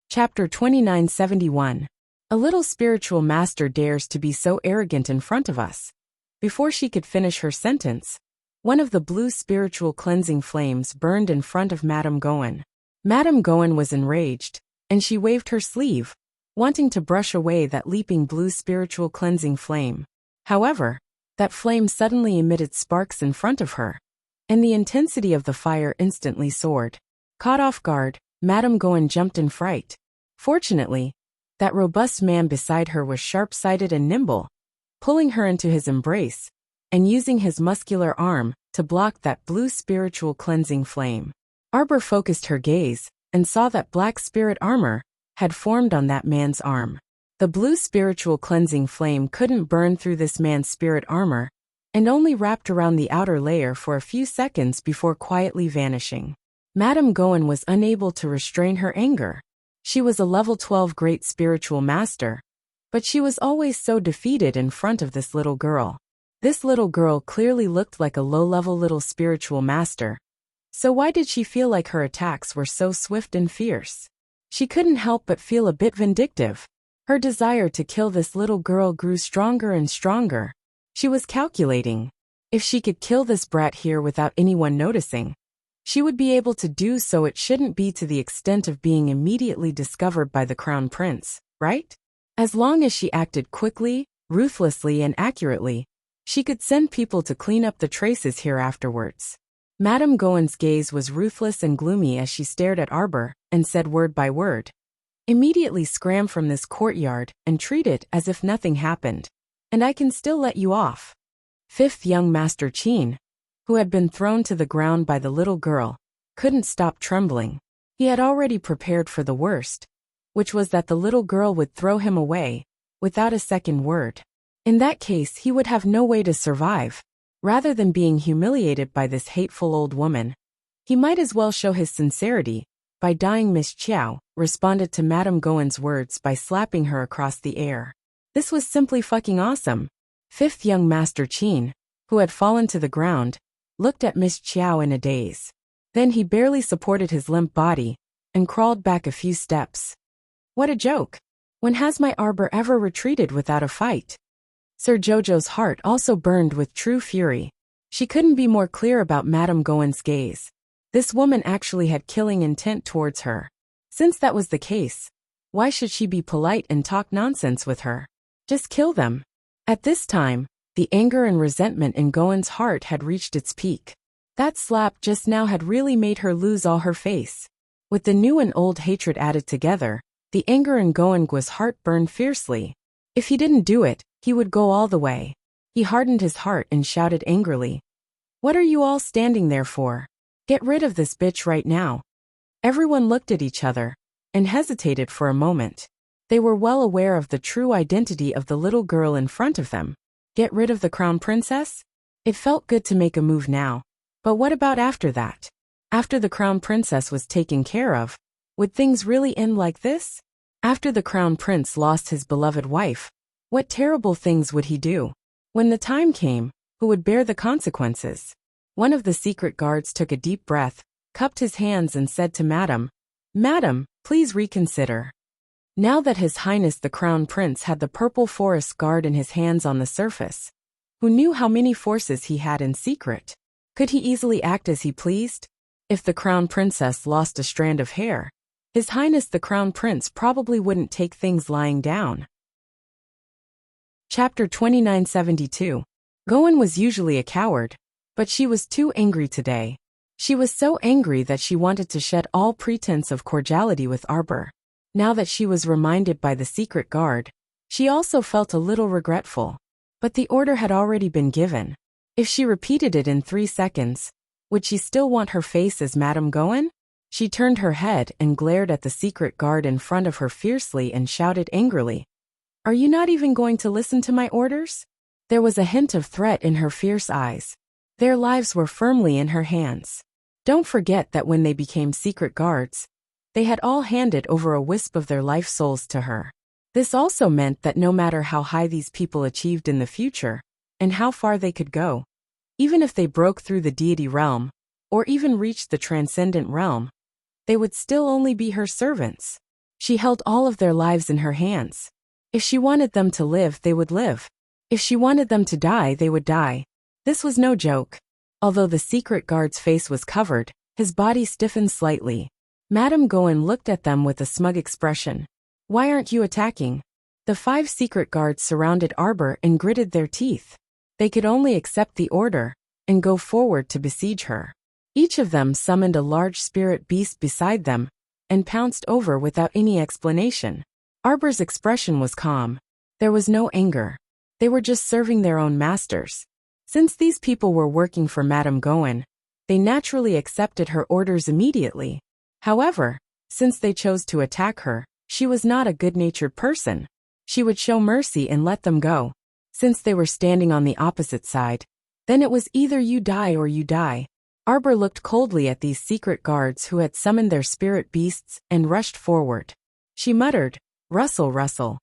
Chapter 2971. A little spiritual master dares to be so arrogant in front of us. Before she could finish her sentence, one of the blue spiritual cleansing flames burned in front of Madame Goen. Madame Goen was enraged, and she waved her sleeve, wanting to brush away that leaping blue spiritual cleansing flame. However, that flame suddenly emitted sparks in front of her, and the intensity of the fire instantly soared. Caught off guard, Madame Goen jumped in fright. Fortunately, that robust man beside her was sharp-sighted and nimble, pulling her into his embrace, and using his muscular arm to block that blue spiritual cleansing flame. Arbor focused her gaze, and saw that black spirit armor had formed on that man's arm. The blue spiritual cleansing flame couldn't burn through this man's spirit armor, and only wrapped around the outer layer for a few seconds before quietly vanishing. Madame Goen was unable to restrain her anger. She was a level 12 great spiritual master, but she was always so defeated in front of this little girl. This little girl clearly looked like a low-level little spiritual master. So why did she feel like her attacks were so swift and fierce? She couldn't help but feel a bit vindictive. Her desire to kill this little girl grew stronger and stronger. She was calculating. If she could kill this brat here without anyone noticing, she would be able to do so. It shouldn't be to the extent of being immediately discovered by the crown prince, right? As long as she acted quickly, ruthlessly, and accurately, she could send people to clean up the traces here afterwards. Madame Goen's gaze was ruthless and gloomy as she stared at Arbor and said word by word, "Immediately scram from this courtyard and treat it as if nothing happened, and I can still let you off." Fifth young Master Qin, who had been thrown to the ground by the little girl, couldn't stop trembling. He had already prepared for the worst, which was that the little girl would throw him away, without a second word. In that case, he would have no way to survive. Rather than being humiliated by this hateful old woman, he might as well show his sincerity by dying. Miss Qiao responded to Madame Goen's words by slapping her across the air. This was simply fucking awesome. Fifth young Master Qin, who had fallen to the ground, looked at Miss Qiao in a daze. Then he barely supported his limp body and crawled back a few steps. What a joke! When has my Arbor ever retreated without a fight? Sir Jojo's heart also burned with true fury. She couldn't be more clear about Madame Goen's gaze. This woman actually had killing intent towards her. Since that was the case, why should she be polite and talk nonsense with her? Just kill them. At this time, the anger and resentment in Goen's heart had reached its peak. That slap just now had really made her lose all her face. With the new and old hatred added together, the anger in Goen's heart burned fiercely. If he didn't do it, he would go all the way. He hardened his heart and shouted angrily, "What are you all standing there for? Get rid of this bitch right now." Everyone looked at each other and hesitated for a moment. They were well aware of the true identity of the little girl in front of them. Get rid of the crown princess? It felt good to make a move now. But what about after that? After the crown princess was taken care of, would things really end like this? After the crown prince lost his beloved wife, what terrible things would he do? When the time came, who would bear the consequences? One of the secret guards took a deep breath, cupped his hands and said to Madam, please reconsider." Now that His Highness the Crown Prince had the Purple Forest Guard in his hands on the surface, who knew how many forces he had in secret? Could he easily act as he pleased? If the Crown Princess lost a strand of hair, His Highness the Crown Prince probably wouldn't take things lying down. Chapter 2972. Goen was usually a coward, but she was too angry today. She was so angry that she wanted to shed all pretense of cordiality with Arbor. Now that she was reminded by the secret guard, she also felt a little regretful. But the order had already been given. If she repeated it in 3 seconds, would she still want her face as Madame Goen? She turned her head and glared at the secret guard in front of her fiercely and shouted angrily, "Are you not even going to listen to my orders?" There was a hint of threat in her fierce eyes. Their lives were firmly in her hands. Don't forget that when they became secret guards, they had all handed over a wisp of their life souls to her. This also meant that no matter how high these people achieved in the future, and how far they could go, even if they broke through the deity realm, or even reached the transcendent realm, they would still only be her servants. She held all of their lives in her hands. If she wanted them to live, they would live. If she wanted them to die, they would die. This was no joke. Although the secret guard's face was covered, his body stiffened slightly. Madame Gohan looked at them with a smug expression. Why aren't you attacking? The 5 secret guards surrounded Arbor and gritted their teeth. They could only accept the order and go forward to besiege her. Each of them summoned a large spirit beast beside them and pounced over without any explanation. Arbor's expression was calm. There was no anger. They were just serving their own masters. Since these people were working for Madame Gohan, they naturally accepted her orders immediately. However, since they chose to attack her, she was not a good-natured person. She would show mercy and let them go. Since they were standing on the opposite side, then it was either you die or you die. Arbor looked coldly at these secret guards who had summoned their spirit beasts and rushed forward. She muttered, "Rustle, rustle."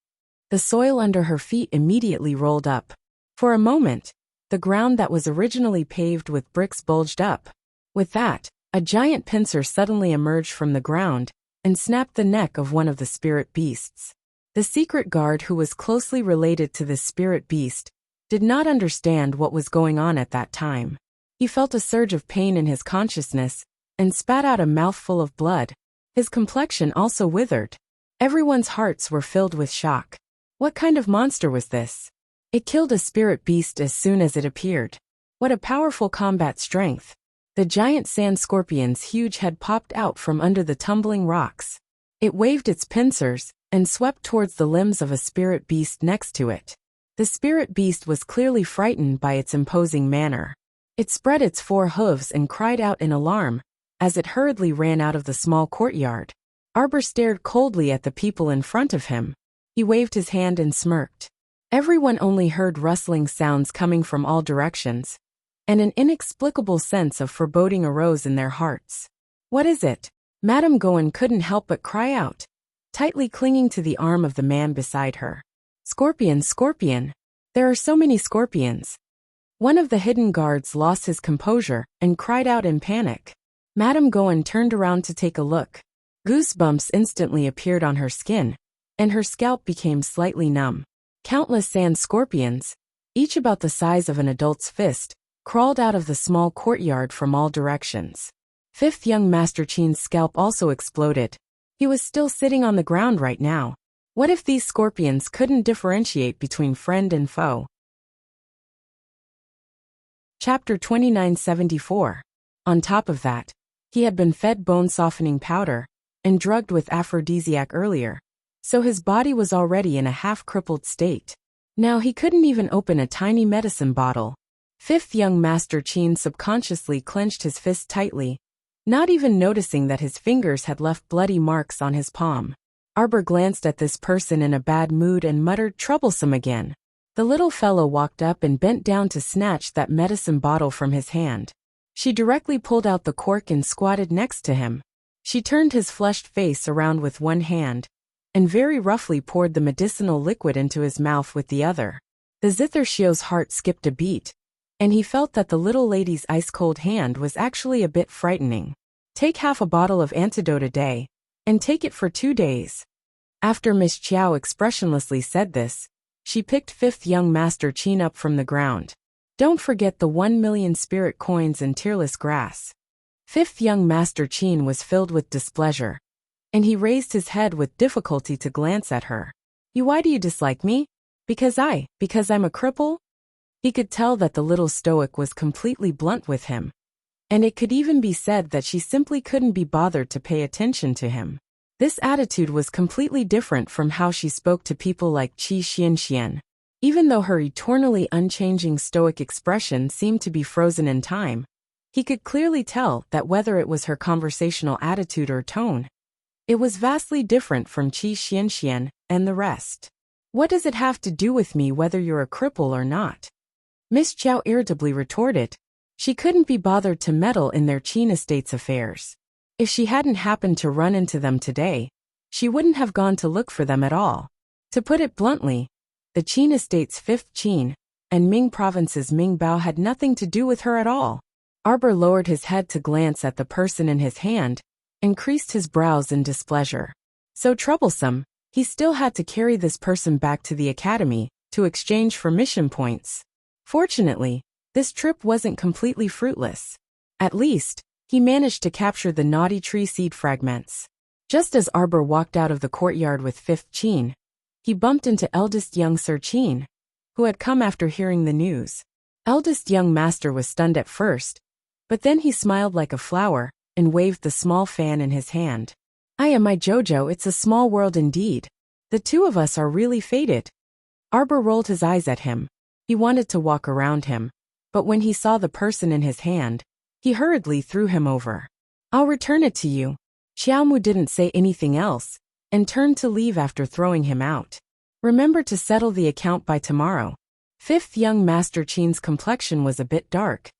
The soil under her feet immediately rolled up. For a moment, the ground that was originally paved with bricks bulged up. With that, a giant pincer suddenly emerged from the ground and snapped the neck of one of the spirit beasts. The secret guard, who was closely related to this spirit beast, did not understand what was going on at that time. He felt a surge of pain in his consciousness and spat out a mouthful of blood. His complexion also withered. Everyone's hearts were filled with shock. What kind of monster was this? It killed a spirit beast as soon as it appeared. What a powerful combat strength. The giant sand scorpion's huge head popped out from under the tumbling rocks. It waved its pincers and swept towards the limbs of a spirit beast next to it. The spirit beast was clearly frightened by its imposing manner. It spread its 4 hooves and cried out in alarm as it hurriedly ran out of the small courtyard. Arbor stared coldly at the people in front of him. He waved his hand and smirked. Everyone only heard rustling sounds coming from all directions, and an inexplicable sense of foreboding arose in their hearts. What is it? Madame Gohan couldn't help but cry out, tightly clinging to the arm of the man beside her. Scorpion, scorpion! There are so many scorpions! One of the hidden guards lost his composure and cried out in panic. Madame Gohan turned around to take a look. Goosebumps instantly appeared on her skin, and her scalp became slightly numb. Countless sand scorpions, each about the size of an adult's fist, crawled out of the small courtyard from all directions. 5th young Master Qin's scalp also exploded. He was still sitting on the ground right now. What if these scorpions couldn't differentiate between friend and foe? Chapter 2974. On top of that, he had been fed bone-softening powder and drugged with aphrodisiac earlier, so his body was already in a half-crippled state. Now he couldn't even open a tiny medicine bottle. 5th young Master Qin subconsciously clenched his fist tightly, not even noticing that his fingers had left bloody marks on his palm. Arbor glanced at this person in a bad mood and muttered, "Troublesome again." The little fellow walked up and bent down to snatch that medicine bottle from his hand. She directly pulled out the cork and squatted next to him. She turned his flushed face around with one hand and very roughly poured the medicinal liquid into his mouth with the other. The Zithershio's heart skipped a beat, and he felt that the little lady's ice-cold hand was actually a bit frightening. Take half a bottle of antidote a day, and take it for 2 days. After Miss Chiao expressionlessly said this, she picked 5th young Master Qin up from the ground. Don't forget the 1 million spirit coins and tearless grass. 5th young Master Qin was filled with displeasure, and he raised his head with difficulty to glance at her. Why do you dislike me? Because I'm a cripple? He could tell that the little stoic was completely blunt with him, and it could even be said that she simply couldn't be bothered to pay attention to him. This attitude was completely different from how she spoke to people like Qi Xianxian. Even though her eternally unchanging stoic expression seemed to be frozen in time, he could clearly tell that whether it was her conversational attitude or tone, it was vastly different from Qi Xianxian and the rest. What does it have to do with me whether you're a cripple or not? Miss Chiao irritably retorted. She couldn't be bothered to meddle in their Qin estate's affairs. If she hadn't happened to run into them today, she wouldn't have gone to look for them at all. To put it bluntly, the Qin estate's 5th Qin and Ming province's Ming Bao had nothing to do with her at all. Arbor lowered his head to glance at the person in his hand and creased his brows in displeasure. So troublesome, he still had to carry this person back to the academy to exchange for mission points. Fortunately, this trip wasn't completely fruitless. At least, he managed to capture the naughty tree seed fragments. Just as Arbor walked out of the courtyard with 5th Qin, he bumped into eldest young Sir Qin, who had come after hearing the news. Eldest young master was stunned at first, but then he smiled like a flower and waved the small fan in his hand. "I am my Jojo, it's a small world indeed. The two of us are really fated." Arbor rolled his eyes at him. He wanted to walk around him, but when he saw the person in his hand, he hurriedly threw him over. "I'll return it to you." Xiaomu didn't say anything else, and turned to leave after throwing him out. "Remember to settle the account by tomorrow." 5th young Master Qin's complexion was a bit dark,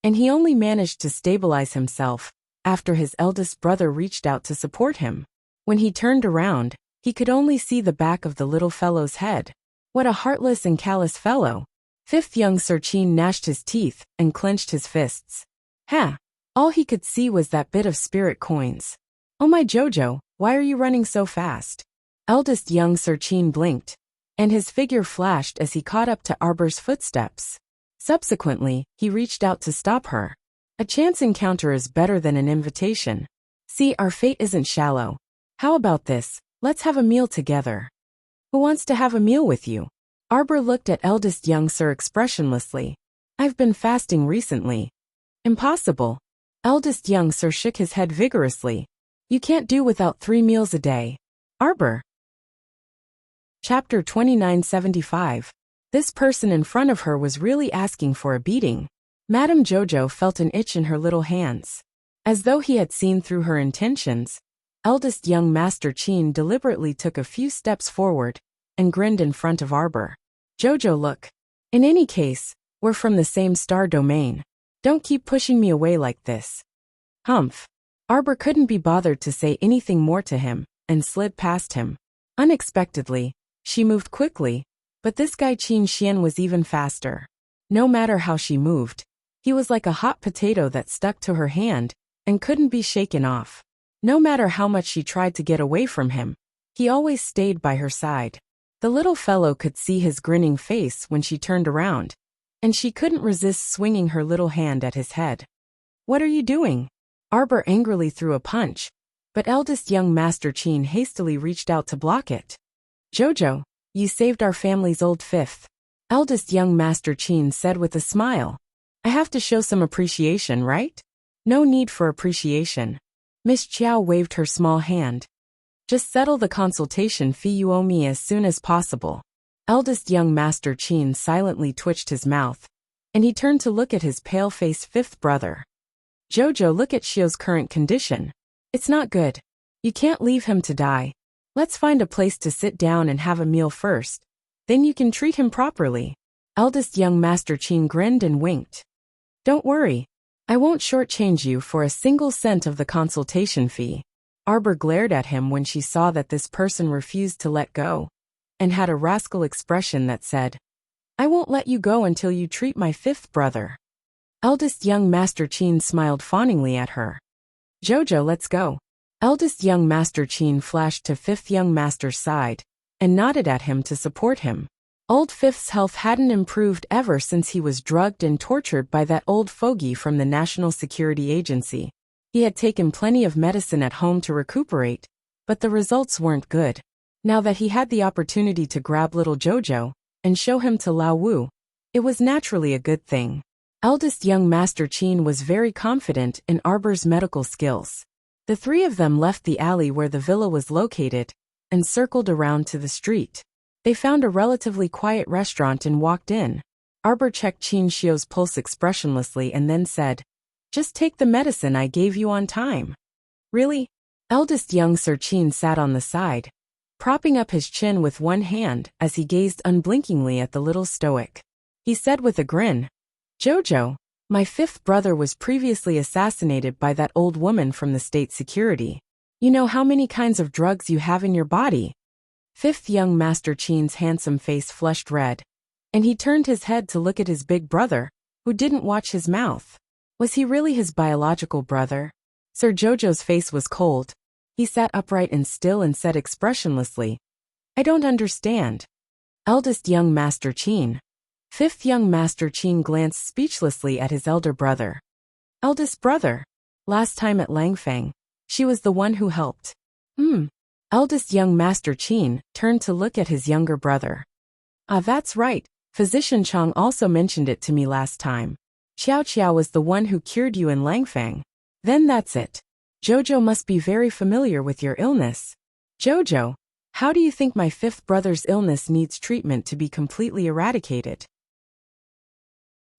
and he only managed to stabilize himself after his eldest brother reached out to support him. When he turned around, he could only see the back of the little fellow's head. What a heartless and callous fellow. 5th young Sir Qin gnashed his teeth and clenched his fists. All he could see was that bit of spirit coins. "Oh my Jojo, why are you running so fast?" Eldest young Sir Qin blinked, and his figure flashed as he caught up to Arbor's footsteps. Subsequently, he reached out to stop her. A chance encounter is better than an invitation. "See, our fate isn't shallow. How about this? Let's have a meal together." "Who wants to have a meal with you?" Arbor looked at eldest young Sir expressionlessly. "I've been fasting recently." "Impossible." Eldest young Sir shook his head vigorously. "You can't do without 3 meals a day." Arbor. Chapter 2975. This person in front of her was really asking for a beating. Madame Jojo felt an itch in her little hands. As though he had seen through her intentions, eldest young Master Qin deliberately took a few steps forward and grinned in front of Arbor. "Jojo, look. In any case, we're from the same star domain. Don't keep pushing me away like this." Humph. Arbor couldn't be bothered to say anything more to him and slid past him. Unexpectedly, she moved quickly, but this guy Qin Xian was even faster. No matter how she moved, he was like a hot potato that stuck to her hand and couldn't be shaken off. No matter how much she tried to get away from him, he always stayed by her side. The little fellow could see his grinning face when she turned around, and she couldn't resist swinging her little hand at his head. "What are you doing?" Arbor angrily threw a punch, but eldest young Master Qin hastily reached out to block it. "Jojo, you saved our family's old 5th. Eldest young Master Qin said with a smile. "I have to show some appreciation, right?" "No need for appreciation." Miss Chiao waved her small hand. "Just settle the consultation fee you owe me as soon as possible." Eldest young Master Qin silently twitched his mouth, and he turned to look at his pale-faced 5th brother. "Jojo, look at Xiao's current condition. It's not good. You can't leave him to die. Let's find a place to sit down and have a meal first. Then you can treat him properly." Eldest young Master Qin grinned and winked. "Don't worry. I won't shortchange you for a single cent of the consultation fee." Arbor glared at him when she saw that this person refused to let go, and had a rascal expression that said, "I won't let you go until you treat my 5th brother." Eldest young Master Qin smiled fawningly at her. "Jojo, let's go." Eldest young Master Qin flashed to 5th young Master's side, and nodded at him to support him. Old 5th's health hadn't improved ever since he was drugged and tortured by that old fogey from the National Security Agency. He had taken plenty of medicine at home to recuperate, but the results weren't good. Now that he had the opportunity to grab little Jojo and show him to Lao Wu, it was naturally a good thing. Eldest young Master Qin was very confident in Arbor's medical skills. The 3 of them left the alley where the villa was located and circled around to the street. They found a relatively quiet restaurant and walked in. Arbor checked Qin Xiao's pulse expressionlessly and then said, "Just take the medicine I gave you on time." "Really?" Eldest young Sir Qin sat on the side, propping up his chin with one hand as he gazed unblinkingly at the little stoic. He said with a grin, "Jojo, my 5th brother was previously assassinated by that old woman from the state security. You know how many kinds of drugs you have in your body?" 5th young Master Qin's handsome face flushed red, and he turned his head to look at his big brother, who didn't watch his mouth. Was he really his biological brother? Sir Jojo's face was cold. He sat upright and still and said expressionlessly, I don't understand. Eldest young Master Qin. Fifth young Master Qin glanced speechlessly at his elder brother. Eldest brother. Last time at Langfang, she was the one who helped. Eldest young Master Qin turned to look at his younger brother. Ah, that's right. Physician Chang also mentioned it to me last time. Xiao Qiao was the one who cured you in Langfang. Then that's it. Jojo must be very familiar with your illness. Jojo, how do you think my fifth brother's illness needs treatment to be completely eradicated?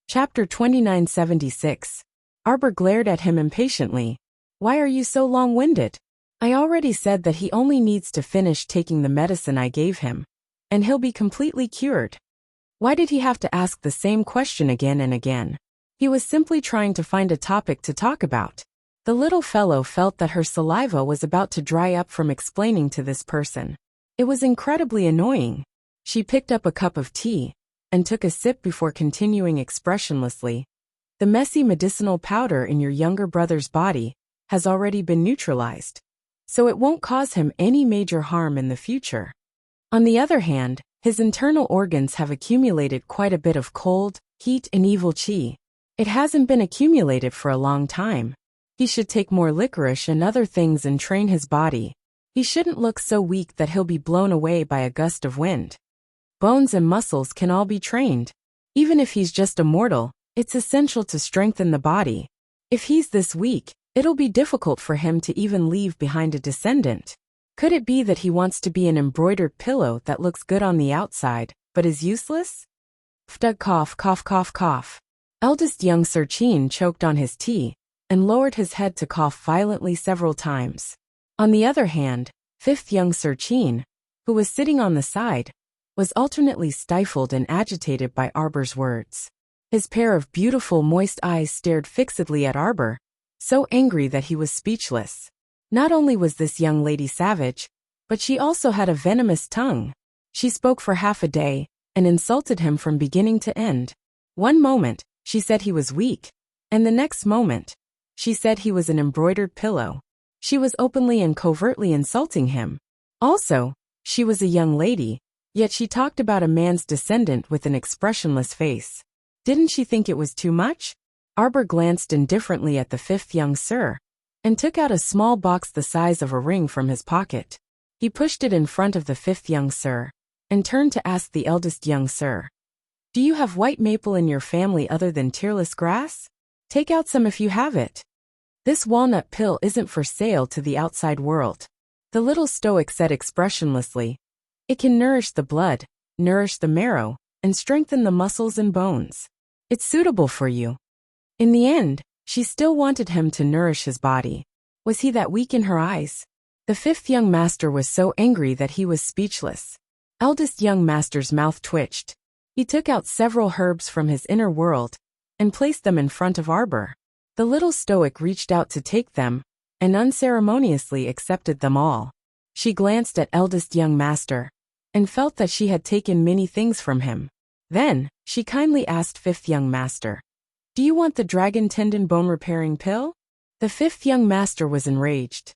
Chapter 2976. Arbor glared at him impatiently. Why are you so long-winded? I already said that he only needs to finish taking the medicine I gave him, and he'll be completely cured. Why did he have to ask the same question again and again? He was simply trying to find a topic to talk about. The little fellow felt that her saliva was about to dry up from explaining to this person. It was incredibly annoying. She picked up a cup of tea and took a sip before continuing expressionlessly. The messy medicinal powder in your younger brother's body has already been neutralized, so it won't cause him any major harm in the future. On the other hand, his internal organs have accumulated quite a bit of cold, heat and evil qi. It hasn't been accumulated for a long time. He should take more licorice and other things and train his body. He shouldn't look so weak that he'll be blown away by a gust of wind. Bones and muscles can all be trained. Even if he's just a mortal, it's essential to strengthen the body. If he's this weak, it'll be difficult for him to even leave behind a descendant. Could it be that he wants to be an embroidered pillow that looks good on the outside, but is useless? Ftug cough cough cough cough. Eldest young Sir Qin choked on his tea and lowered his head to cough violently several times. On the other hand, fifth young Sir Qin, who was sitting on the side, was alternately stifled and agitated by Arbor's words. His pair of beautiful moist eyes stared fixedly at Arbor, so angry that he was speechless. Not only was this young lady savage, but she also had a venomous tongue. She spoke for half a day and insulted him from beginning to end. One moment, she said he was weak, and the next moment, she said he was an embroidered pillow. She was openly and covertly insulting him. Also, she was a young lady, yet she talked about a man's descendant with an expressionless face. Didn't she think it was too much? Arbor glanced indifferently at the fifth young sir and took out a small box the size of a ring from his pocket. He pushed it in front of the fifth young sir and turned to ask the eldest young sir, Do you have white maple in your family other than tearless grass? Take out some if you have it. This walnut pill isn't for sale to the outside world. The little stoic said expressionlessly, It can nourish the blood, nourish the marrow, and strengthen the muscles and bones. It's suitable for you. In the end, she still wanted him to nourish his body. Was he that weak in her eyes? The fifth young master was so angry that he was speechless. Eldest young master's mouth twitched. He took out several herbs from his inner world and placed them in front of Arbor. The little stoic reached out to take them and unceremoniously accepted them all. She glanced at eldest young master and felt that she had taken many things from him. Then, she kindly asked fifth young master, Do you want the dragon tendon bone repairing pill? The fifth young master was enraged.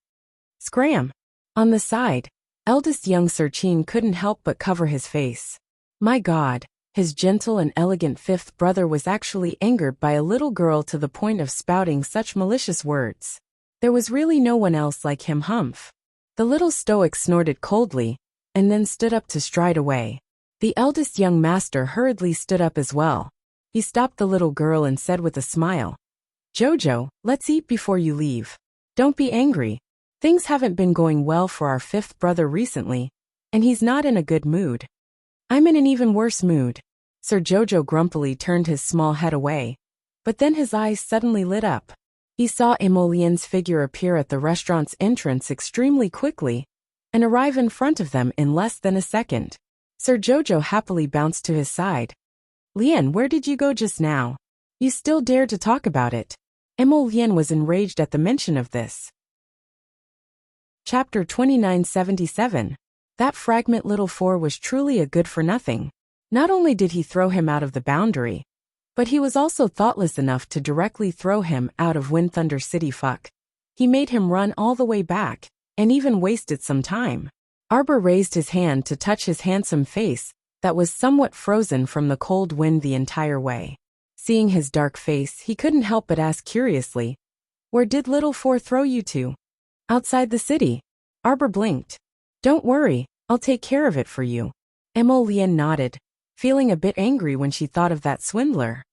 Scram! On the side, eldest young Sir Qin couldn't help but cover his face. My God, his gentle and elegant fifth brother was actually angered by a little girl to the point of spouting such malicious words. There was really no one else like him. Humph. The little stoic snorted coldly and then stood up to stride away. The eldest young master hurriedly stood up as well. He stopped the little girl and said with a smile, Jojo, let's eat before you leave. Don't be angry. Things haven't been going well for our fifth brother recently, and he's not in a good mood. I'm in an even worse mood. Sir Jojo grumpily turned his small head away, but then his eyes suddenly lit up. He saw Emolien's figure appear at the restaurant's entrance extremely quickly and arrive in front of them in less than a second. Sir Jojo happily bounced to his side. Lien, where did you go just now? You still dare to talk about it? Emolien was enraged at the mention of this. Chapter 2977. That fragment little four was truly a good-for-nothing. Not only did he throw him out of the boundary, but he was also thoughtless enough to directly throw him out of Wind Thunder City. Fuck. He made him run all the way back. and even wasted some time. Arbor raised his hand to touch his handsome face that was somewhat frozen from the cold wind the entire way. Seeing his dark face, he couldn't help but ask curiously, "Where did little Four throw you to?" "Outside the city." Arbor blinked. "Don't worry, I'll take care of it for you." Emolien nodded, feeling a bit angry when she thought of that swindler.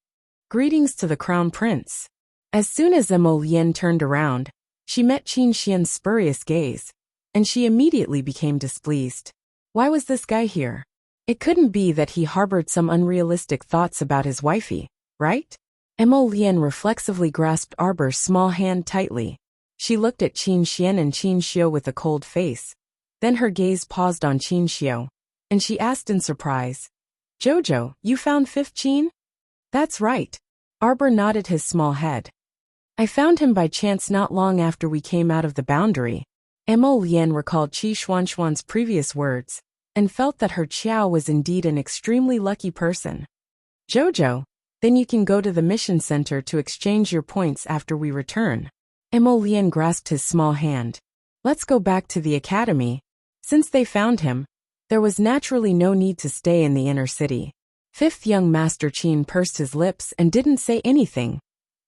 Greetings to the Crown Prince. As soon as Emolien turned around, she met Qin Xian's spurious gaze, and she immediately became displeased. Why was this guy here? It couldn't be that he harbored some unrealistic thoughts about his wifey, right? Emolien reflexively grasped Arbor's small hand tightly. She looked at Qin Xian and Qin Xiu with a cold face. Then her gaze paused on Qin Xiu, and she asked in surprise, "Jojo, you found Fifth Qin?" "That's right." Arbor nodded his small head. "I found him by chance not long after we came out of the boundary." Emolien recalled Qi Xuanxuan's previous words, and felt that her Qiao was indeed an extremely lucky person. "Jojo, then you can go to the mission center to exchange your points after we return." Emolien grasped his small hand. "Let's go back to the academy." Since they found him, there was naturally no need to stay in the inner city. Fifth young Master Qin pursed his lips and didn't say anything,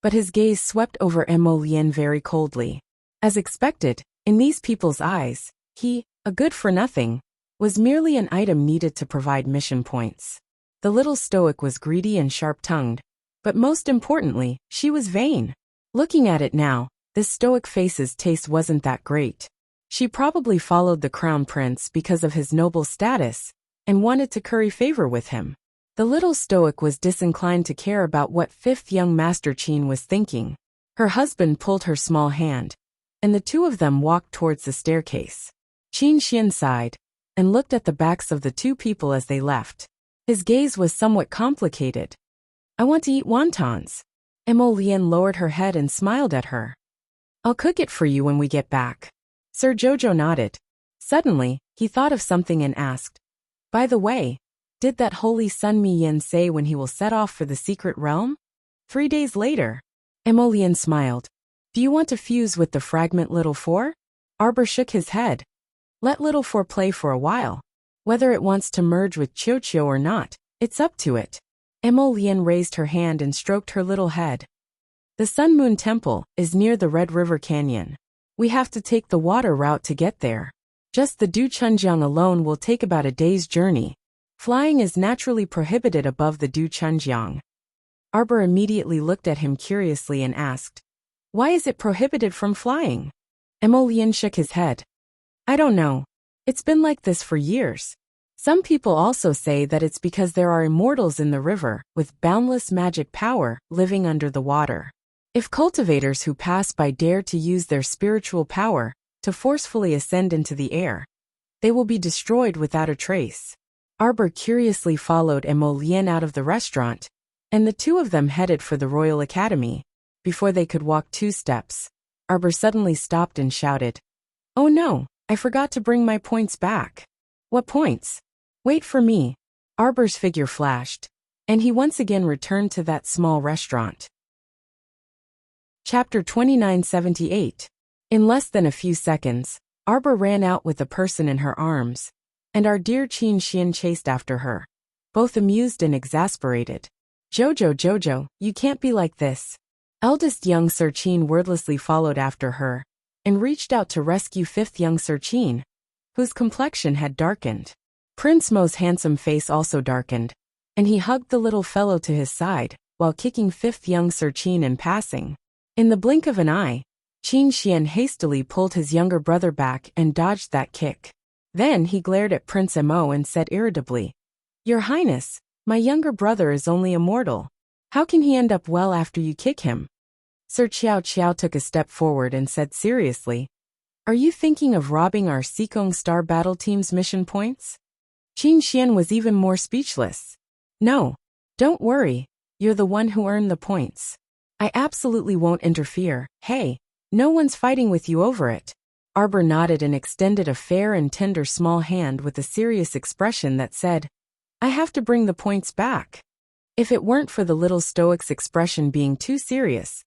but his gaze swept over Emolien very coldly. As expected, in these people's eyes, he, a good-for-nothing, was merely an item needed to provide mission points. The little stoic was greedy and sharp-tongued, but most importantly, she was vain. Looking at it now, this stoic face's taste wasn't that great. She probably followed the crown prince because of his noble status and wanted to curry favor with him. The little stoic was disinclined to care about what fifth young Master Qin was thinking. Her husband pulled her small hand, and the two of them walked towards the staircase. Qin Xian sighed and looked at the backs of the two people as they left. His gaze was somewhat complicated. "I want to eat wontons." Emolien lowered her head and smiled at her. "I'll cook it for you when we get back." Sir Jojo nodded. Suddenly, he thought of something and asked, "By the way, did that holy Sun Mi Yin say when he will set off for the secret realm?" 3 days later. Emolien smiled. "Do you want to fuse with the fragment Little Four?" Arbor shook his head. "Let Little Four play for a while. Whether it wants to merge with Qiu or not, it's up to it." Emolien raised her hand and stroked her little head. "The Sun Moon Temple is near the Red River Canyon. We have to take the water route to get there. Just the Duchunjiang alone will take about a day's journey. Flying is naturally prohibited above the Duchunjiang." Arbor immediately looked at him curiously and asked, "Why is it prohibited from flying?" Emolien shook his head. "I don't know. It's been like this for years. Some people also say that it's because there are immortals in the river with boundless magic power living under the water. If cultivators who pass by dare to use their spiritual power to forcefully ascend into the air, they will be destroyed without a trace." Arbor curiously followed Emolien out of the restaurant, and the two of them headed for the Royal Academy. Before they could walk 2 steps, Arbor suddenly stopped and shouted, "Oh no, I forgot to bring my points back." "What points?" "Wait for me." Arbor's figure flashed, and he once again returned to that small restaurant. Chapter 2978. In less than a few seconds, Arbor ran out with the person in her arms, and our dear Qin Xian chased after her, both amused and exasperated. Jojo, you can't be like this." Eldest young Sir Qin wordlessly followed after her, and reached out to rescue fifth young Sir Qin, whose complexion had darkened. Prince Mo's handsome face also darkened, and he hugged the little fellow to his side, while kicking fifth young Sir Qin in passing. In the blink of an eye, Qin Xian hastily pulled his younger brother back and dodged that kick. Then he glared at Prince Mo and said irritably, "Your Highness, my younger brother is only a mortal. How can he end up well after you kick him?" Sir Qiao took a step forward and said seriously, "Are you thinking of robbing our Sikong Star Battle Team's mission points?" Qin Xian was even more speechless. "No, don't worry, you're the one who earned the points. I absolutely won't interfere. Hey, no one's fighting with you over it." Arbor nodded and extended a fair and tender small hand with a serious expression that said, "I have to bring the points back." If it weren't for the little stoic's expression being too serious,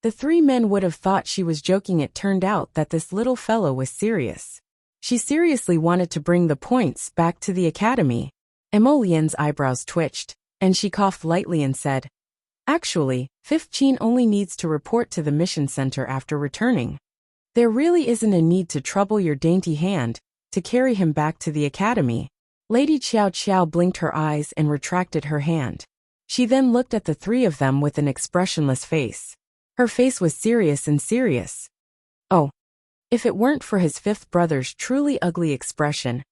The three men would have thought she was joking. It turned out that this little fellow was serious. She seriously wanted to bring the points back to the academy. Emolien's eyebrows twitched, and she coughed lightly and said, "Actually, 15 only needs to report to the mission center after returning. There really isn't a need to trouble your dainty hand to carry him back to the academy." Lady Qiao Qiao blinked her eyes and retracted her hand. She then looked at the three of them with an expressionless face. Her face was serious and serious. Oh, if it weren't for his fifth brother's truly ugly expression,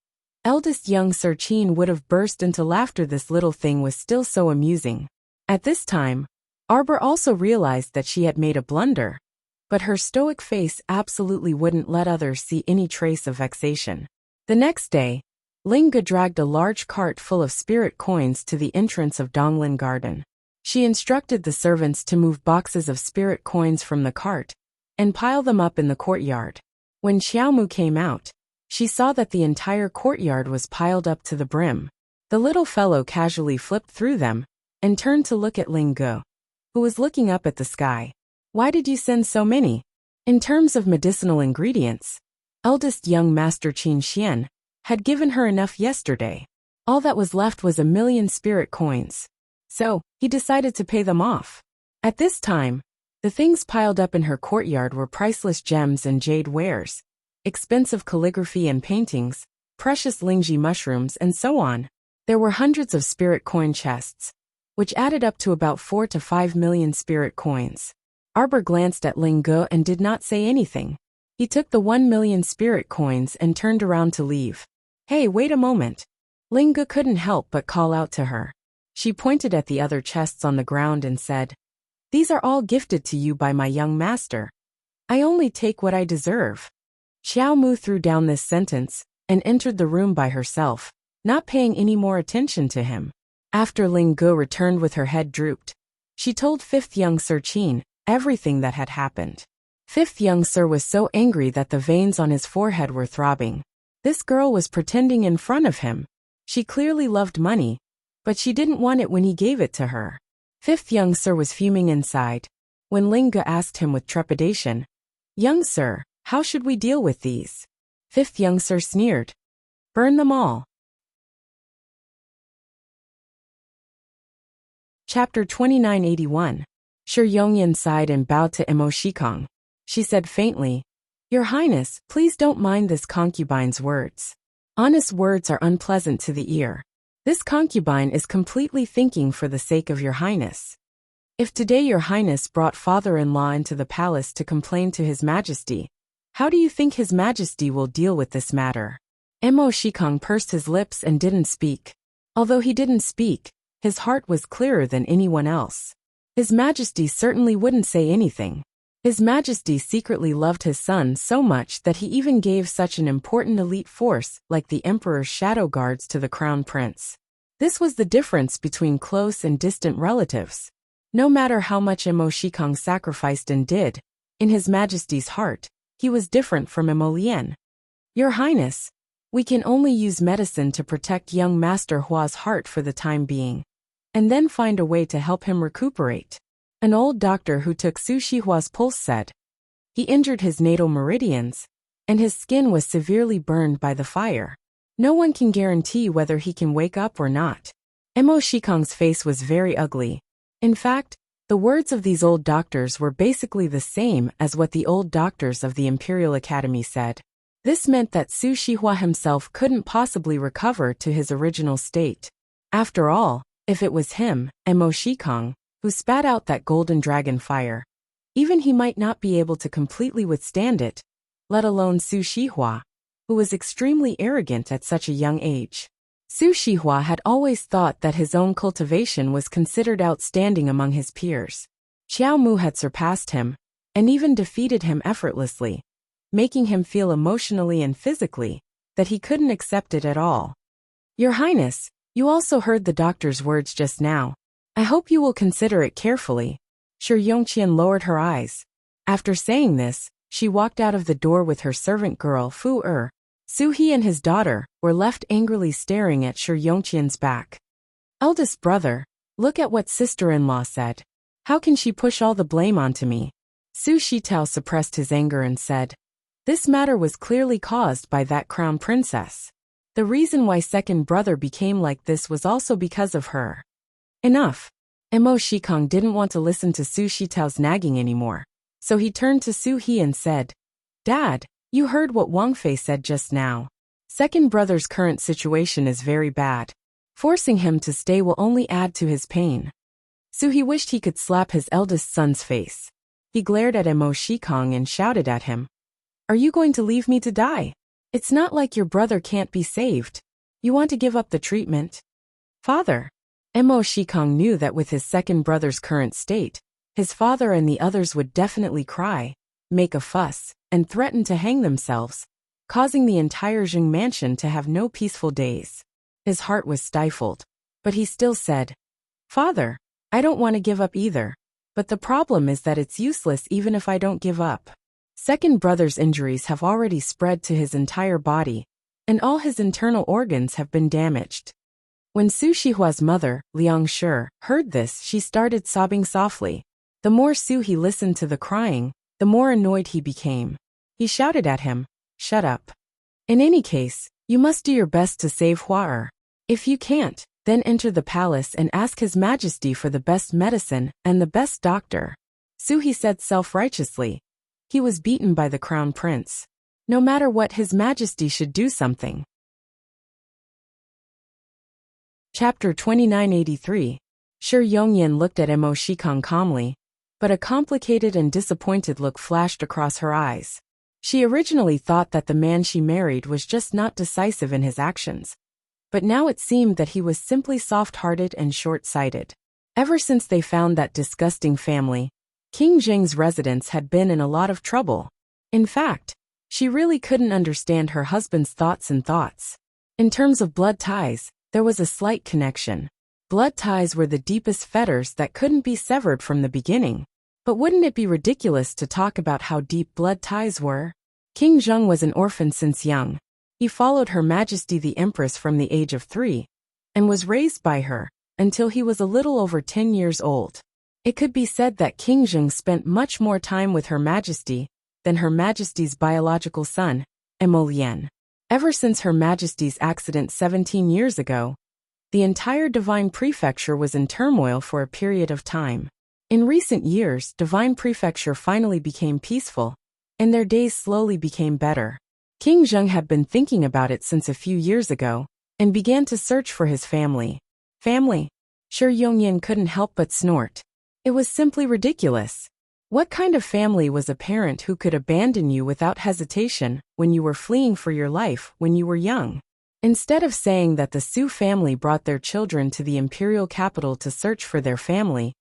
eldest young Sir Qin would have burst into laughter. This little thing was still so amusing. At this time, Arbor also realized that she had made a blunder, but her stoic face absolutely wouldn't let others see any trace of vexation. The next day, Ling Ge dragged a large cart full of spirit coins to the entrance of Donglin Garden. She instructed the servants to move boxes of spirit coins from the cart and pile them up in the courtyard. When Xiaomu came out, she saw that the entire courtyard was piled up to the brim. The little fellow casually flipped through them and turned to look at Ling Ge, who was looking up at the sky. "Why did you send so many?" In terms of medicinal ingredients, eldest young Master Qin Xian had given her enough yesterday. All that was left was 1,000,000 spirit coins. So, he decided to pay them off. At this time, the things piled up in her courtyard were priceless gems and jade wares, expensive calligraphy and paintings, precious lingji mushrooms, and so on. There were hundreds of spirit coin chests, which added up to about 4 to 5 million spirit coins. Arbor glanced at Ling Ge and did not say anything. He took the 1,000,000 spirit coins and turned around to leave. "Hey, wait a moment." Ling Ge couldn't help but call out to her. She pointed at the other chests on the ground and said, "These are all gifted to you by my young master. I only take what I deserve." Xiao Mu threw down this sentence and entered the room by herself, not paying any more attention to him. After Ling Ge returned with her head drooped, she told fifth young Sir Qin everything that had happened. Fifth young Sir was so angry that the veins on his forehead were throbbing. This girl was pretending in front of him. She clearly loved money, but she didn't want it when he gave it to her. Fifth young Sir was fuming inside when Ling Ge asked him with trepidation, "Young Sir, how should we deal with these?" Fifth young Sir sneered, "Burn them all." Chapter 2981. Shi Yongyan sighed and bowed to Emo Shikong. She said faintly, "Your Highness, please don't mind this concubine's words. Honest words are unpleasant to the ear. This concubine is completely thinking for the sake of your Highness. If today your Highness brought father-in-law into the palace to complain to His Majesty, how do you think His Majesty will deal with this matter?" Emo Shikong pursed his lips and didn't speak. Although he didn't speak, his heart was clearer than anyone else. His Majesty certainly wouldn't say anything. His Majesty secretly loved his son so much that he even gave such an important elite force like the Emperor's shadow guards to the Crown Prince. This was the difference between close and distant relatives. No matter how much Emo Shikong sacrificed and did, in His Majesty's heart, he was different from Emolien. "Your Highness, we can only use medicine to protect young Master Hua's heart for the time being, and then find a way to help him recuperate," an old doctor who took Su Shihua's pulse said. He injured his natal meridians, and his skin was severely burned by the fire. No one can guarantee whether he can wake up or not. Emo Shikong's face was very ugly. In fact, the words of these old doctors were basically the same as what the old doctors of the Imperial Academy said. This meant that Su Shihua himself couldn't possibly recover to his original state. After all, if it was him, Emo Shikong, who spat out that golden dragon fire, even he might not be able to completely withstand it, let alone Su Shihua, who was extremely arrogant at such a young age. Su Shihua had always thought that his own cultivation was considered outstanding among his peers. Xiao Mu had surpassed him, and even defeated him effortlessly, making him feel emotionally and physically that he couldn't accept it at all. "Your Highness, you also heard the doctor's words just now. I hope you will consider it carefully." Shi Yongqian lowered her eyes. After saying this, she walked out of the door with her servant girl Fu Er. Su He and his daughter were left angrily staring at Shi Yongqian's back. "Eldest brother, look at what sister-in-law said. How can she push all the blame onto me?" Su Shitao suppressed his anger and said, "This matter was clearly caused by that crown princess. The reason why second brother became like this was also because of her." Enough. Mo Shikong didn't want to listen to Su Shitao's nagging anymore, so he turned to Su He and said, "Dad, you heard what Wang Fei said just now. Second brother's current situation is very bad. Forcing him to stay will only add to his pain." Su He wished he could slap his eldest son's face. He glared at Mo Shikong and shouted at him, "Are you going to leave me to die? It's not like your brother can't be saved. You want to give up the treatment?" "Father." Mo Shikong knew that with his second brother's current state, his father and the others would definitely cry, make a fuss, and threaten to hang themselves, causing the entire Jing mansion to have no peaceful days. His heart was stifled, but he still said, "Father, I don't want to give up either, but the problem is that it's useless even if I don't give up. Second brother's injuries have already spread to his entire body, and all his internal organs have been damaged." When Su Shihua's mother, Liang Shi, heard this, she started sobbing softly. The more Su He listened to the crying, the more annoyed he became. He shouted at him, "Shut up. In any case, you must do your best to save Hua. If you can't, then enter the palace and ask His Majesty for the best medicine and the best doctor." Su He said self-righteously. He was beaten by the crown prince. No matter what, His Majesty should do something. Chapter 2983. Shi Yongyan looked at Mo Shikong calmly, but a complicated and disappointed look flashed across her eyes. She originally thought that the man she married was just not decisive in his actions, but now it seemed that he was simply soft-hearted and short-sighted. Ever since they found that disgusting family, King Jing's residence had been in a lot of trouble. In fact, she really couldn't understand her husband's thoughts. In terms of blood ties, there was a slight connection. Blood ties were the deepest fetters that couldn't be severed from the beginning. But wouldn't it be ridiculous to talk about how deep blood ties were? King Zheng was an orphan since young. He followed Her Majesty the Empress from the age of 3, and was raised by her until he was a little over 10 years old. It could be said that King Zheng spent much more time with Her Majesty than Her Majesty's biological son, Mo Lian. Ever since Her Majesty's accident 17 years ago, the entire Divine Prefecture was in turmoil for a period of time. In recent years, Divine Prefecture finally became peaceful, and their days slowly became better. King Zheng had been thinking about it since a few years ago, and began to search for his family. Family? Shi Yongyan couldn't help but snort. It was simply ridiculous. What kind of family was a parent who could abandon you without hesitation when you were fleeing for your life when you were young? Instead of saying that the Su family brought their children to the imperial capital to search for their family,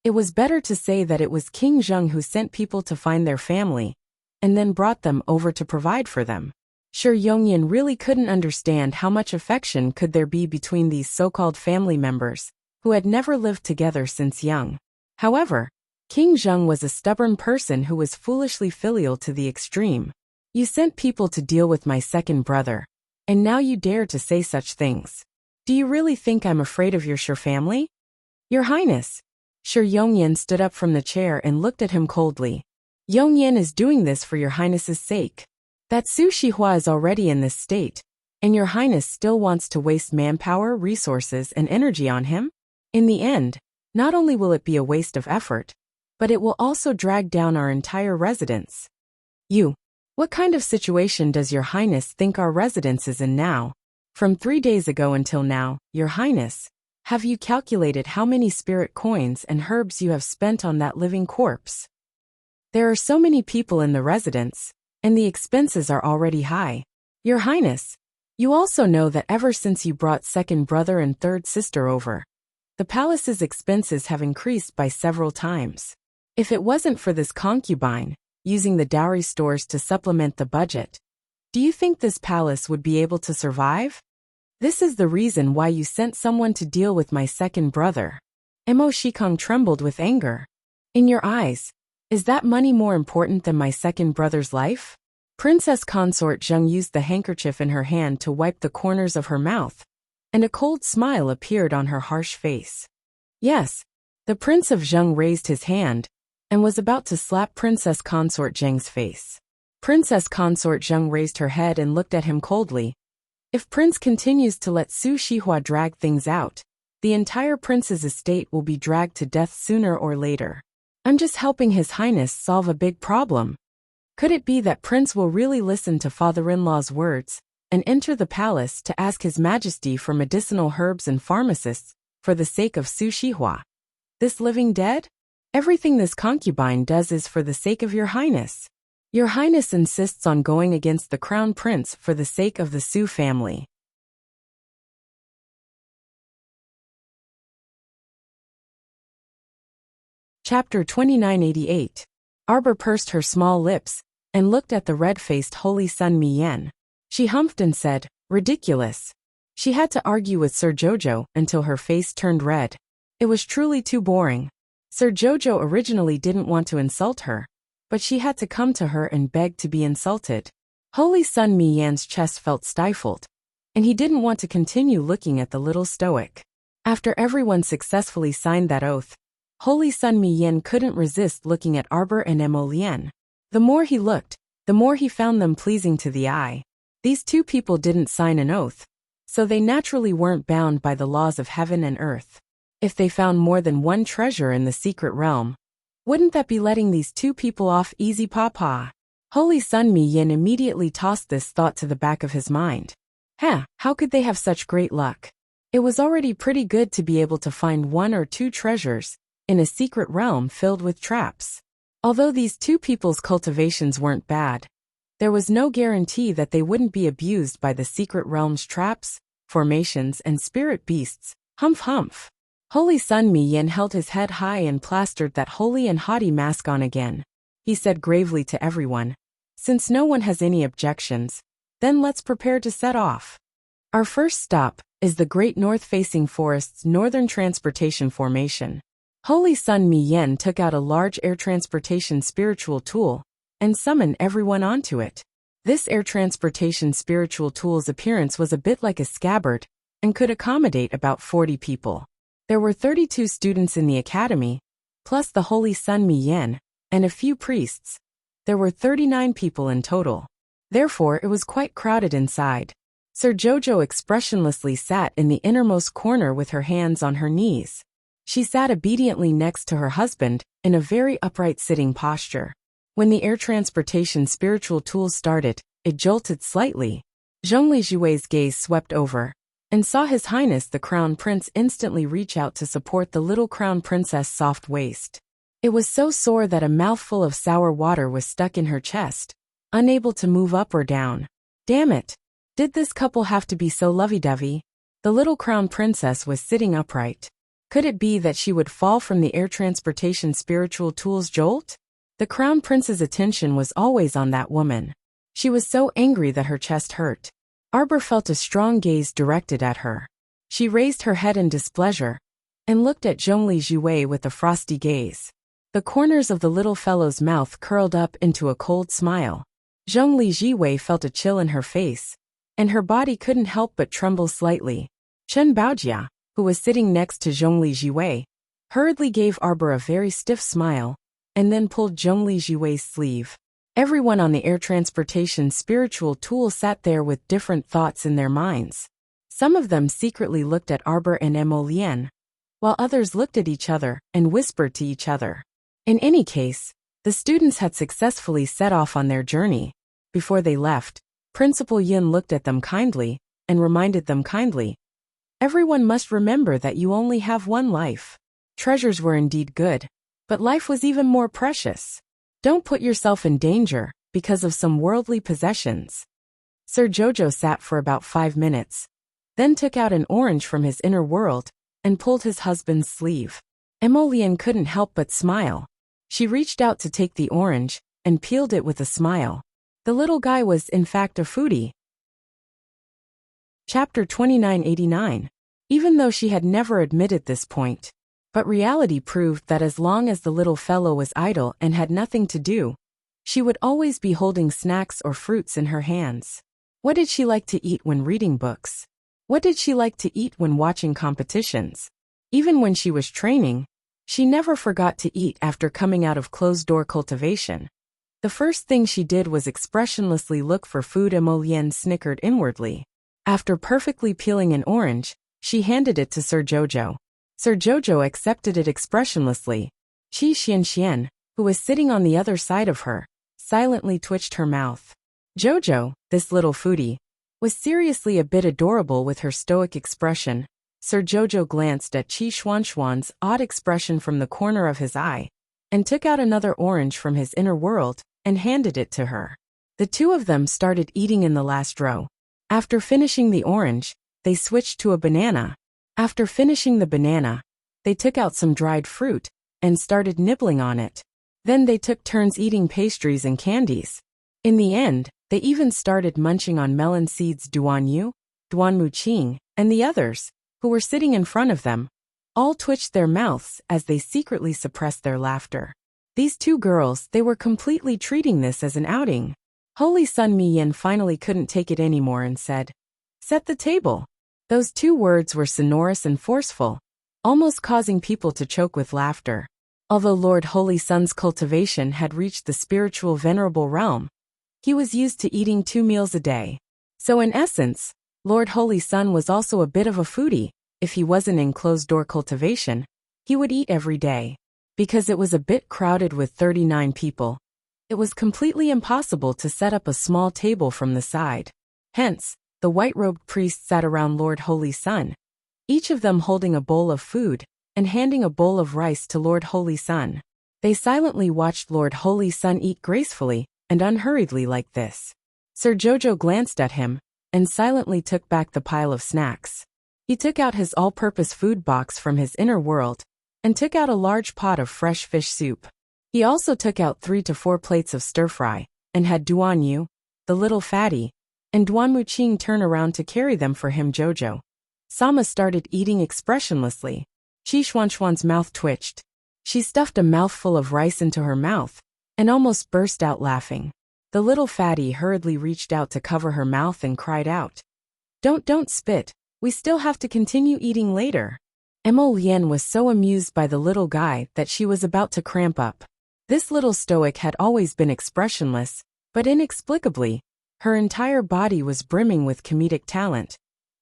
it was better to say that it was King Zheng who sent people to find their family, and then brought them over to provide for them. Shi Yongyan really couldn't understand how much affection could there be between these so-called family members, who had never lived together since young. However, King Zheng was a stubborn person who was foolishly filial to the extreme. "You sent people to deal with my second brother, and now you dare to say such things. Do you really think I'm afraid of your Shi family?" "Your Highness." Shi Yongyan stood up from the chair and looked at him coldly. "Yongyan is doing this for your Highness's sake. That Su Shihua is already in this state, and your Highness still wants to waste manpower, resources, and energy on him? In the end, not only will it be a waste of effort, but it will also drag down our entire residence." What kind of situation does your Highness think our residence is in now? From 3 days ago until now, your Highness, have you calculated how many spirit coins and herbs you have spent on that living corpse? There are so many people in the residence, and the expenses are already high. Your Highness, you also know that ever since you brought second brother and third sister over, the palace's expenses have increased by several times. If it wasn't for this concubine, using the dowry stores to supplement the budget, do you think this palace would be able to survive? This is the reason why you sent someone to deal with my second brother. Mo Shikong trembled with anger. In your eyes, is that money more important than my second brother's life? Princess Consort Zheng used the handkerchief in her hand to wipe the corners of her mouth, and a cold smile appeared on her harsh face. Yes, the Prince of Zheng raised his hand, and was about to slap Princess Consort Zheng's face. Princess Consort Zheng raised her head and looked at him coldly. If Prince continues to let Su Shihua drag things out, the entire prince's estate will be dragged to death sooner or later. I'm just helping His Highness solve a big problem. Could it be that Prince will really listen to father-in-law's words and enter the palace to ask His Majesty for medicinal herbs and pharmacists for the sake of Su Shihua? This living dead? Everything this concubine does is for the sake of Your Highness. Your Highness insists on going against the Crown Prince for the sake of the Su family. Chapter 2988. Arbor pursed her small lips and looked at the red-faced Holy Sun Miyan. She humphed and said, "Ridiculous." She had to argue with Sir Jojo until her face turned red. It was truly too boring. Sir Jojo originally didn't want to insult her, but she had to come to her and beg to be insulted. Holy Sun Miyan's chest felt stifled, and he didn't want to continue looking at the little stoic. After everyone successfully signed that oath, Holy Sun Miyan couldn't resist looking at Arbor and Emolien. The more he looked, the more he found them pleasing to the eye. These two people didn't sign an oath, so they naturally weren't bound by the laws of heaven and earth. If they found more than one treasure in the secret realm, wouldn't that be letting these two people off easy papa? Holy Sun Miyan immediately tossed this thought to the back of his mind. How could they have such great luck? It was already pretty good to be able to find one or two treasures in a secret realm filled with traps. Although these two people's cultivations weren't bad, there was no guarantee that they wouldn't be abused by the secret realm's traps, formations, and spirit beasts. Humph humph. Holy Sun Miyan held his head high and plastered that holy and haughty mask on again. He said gravely to everyone, "Since no one has any objections, then let's prepare to set off. Our first stop is the Great North-facing Forest's Northern Transportation Formation." Holy Sun Miyan took out a large air transportation spiritual tool and summoned everyone onto it. This air transportation spiritual tool's appearance was a bit like a scabbard and could accommodate about 40 people. There were 32 students in the academy, plus the Holy Sun Miyan, and a few priests. There were 39 people in total. Therefore, it was quite crowded inside. Sir Jojo expressionlessly sat in the innermost corner with her hands on her knees. She sat obediently next to her husband in a very upright sitting posture. When the air transportation spiritual tool started, it jolted slightly. Zhongli Jue's gaze swept over and saw His Highness the Crown Prince instantly reach out to support the little Crown Princess' soft waist. It was so sore that a mouthful of sour water was stuck in her chest, unable to move up or down. Damn it! Did this couple have to be so lovey-dovey? The little Crown Princess was sitting upright. Could it be that she would fall from the air transportation spiritual tool's jolt? The Crown Prince's attention was always on that woman. She was so angry that her chest hurt. Arbor felt a strong gaze directed at her. She raised her head in displeasure and looked at Zhongli Jue with a frosty gaze. The corners of the little fellow's mouth curled up into a cold smile. Zhongli Jue felt a chill in her face, and her body couldn't help but tremble slightly. Chen Baojia, who was sitting next to Zhongli Jue, hurriedly gave Arbor a very stiff smile, and then pulled Zhongli Jue's sleeve. Everyone on the air transportation spiritual tool sat there with different thoughts in their minds. Some of them secretly looked at Arbor and Emolien, while others looked at each other and whispered to each other. In any case, the students had successfully set off on their journey. Before they left, Principal Yin looked at them kindly and reminded them kindly, "Everyone must remember that you only have one life." Treasures were indeed good, but life was even more precious. Don't put yourself in danger because of some worldly possessions. Sir Jojo sat for about 5 minutes, then took out an orange from his inner world and pulled his husband's sleeve. Emolien couldn't help but smile. She reached out to take the orange and peeled it with a smile. The little guy was in fact a foodie. Chapter 2989. Even though she had never admitted this point, but reality proved that as long as the little fellow was idle and had nothing to do, she would always be holding snacks or fruits in her hands. What did she like to eat when reading books? What did she like to eat when watching competitions? Even when she was training, She never forgot to eat after coming out of closed-door cultivation. The first thing she did was expressionlessly look for food. Emolienne snickered inwardly. After perfectly peeling an orange, she handed it to Sir Jojo. Sir Jojo accepted it expressionlessly. Qi Xianxian, who was sitting on the other side of her, silently twitched her mouth. Jojo, this little foodie, was seriously a bit adorable with her stoic expression. Sir Jojo glanced at Qi Xuanxuan's odd expression from the corner of his eye, and took out another orange from his inner world, and handed it to her. The two of them started eating in the last row. After finishing the orange, they switched to a banana. After finishing the banana, they took out some dried fruit, and started nibbling on it. Then they took turns eating pastries and candies. In the end, they even started munching on melon seeds. Duan Yu, Duan Muqing, and the others, who were sitting in front of them, all twitched their mouths as they secretly suppressed their laughter. These two girls, they were completely treating this as an outing. Holy Sun Mi Yin finally couldn't take it anymore and said, "Set the table." Those two words were sonorous and forceful, almost causing people to choke with laughter. Although Lord Holy Sun's cultivation had reached the spiritual venerable realm, he was used to eating 2 meals a day. So in essence, Lord Holy Sun was also a bit of a foodie. If he wasn't in closed-door cultivation, he would eat every day. Because it was a bit crowded with 39 people, it was completely impossible to set up a small table from the side. Hence, the white-robed priests sat around Lord Holy Sun, each of them holding a bowl of food and handing a bowl of rice to Lord Holy Sun. They silently watched Lord Holy Sun eat gracefully and unhurriedly like this. Sir Jojo glanced at him and silently took back the pile of snacks. He took out his all-purpose food box from his inner world and took out a large pot of fresh fish soup. He also took out 3 to 4 plates of stir-fry and had Duan Yu, the little fatty, and Duan Muqing turn around to carry them for him. Jojo Sama started eating expressionlessly. Qi Xuanxuan's mouth twitched. She stuffed a mouthful of rice into her mouth and almost burst out laughing. The little fatty hurriedly reached out to cover her mouth and cried out, Don't spit. We still have to continue eating later." Emolienne was so amused by the little guy that she was about to cramp up. This little stoic had always been expressionless, but inexplicably, her entire body was brimming with comedic talent,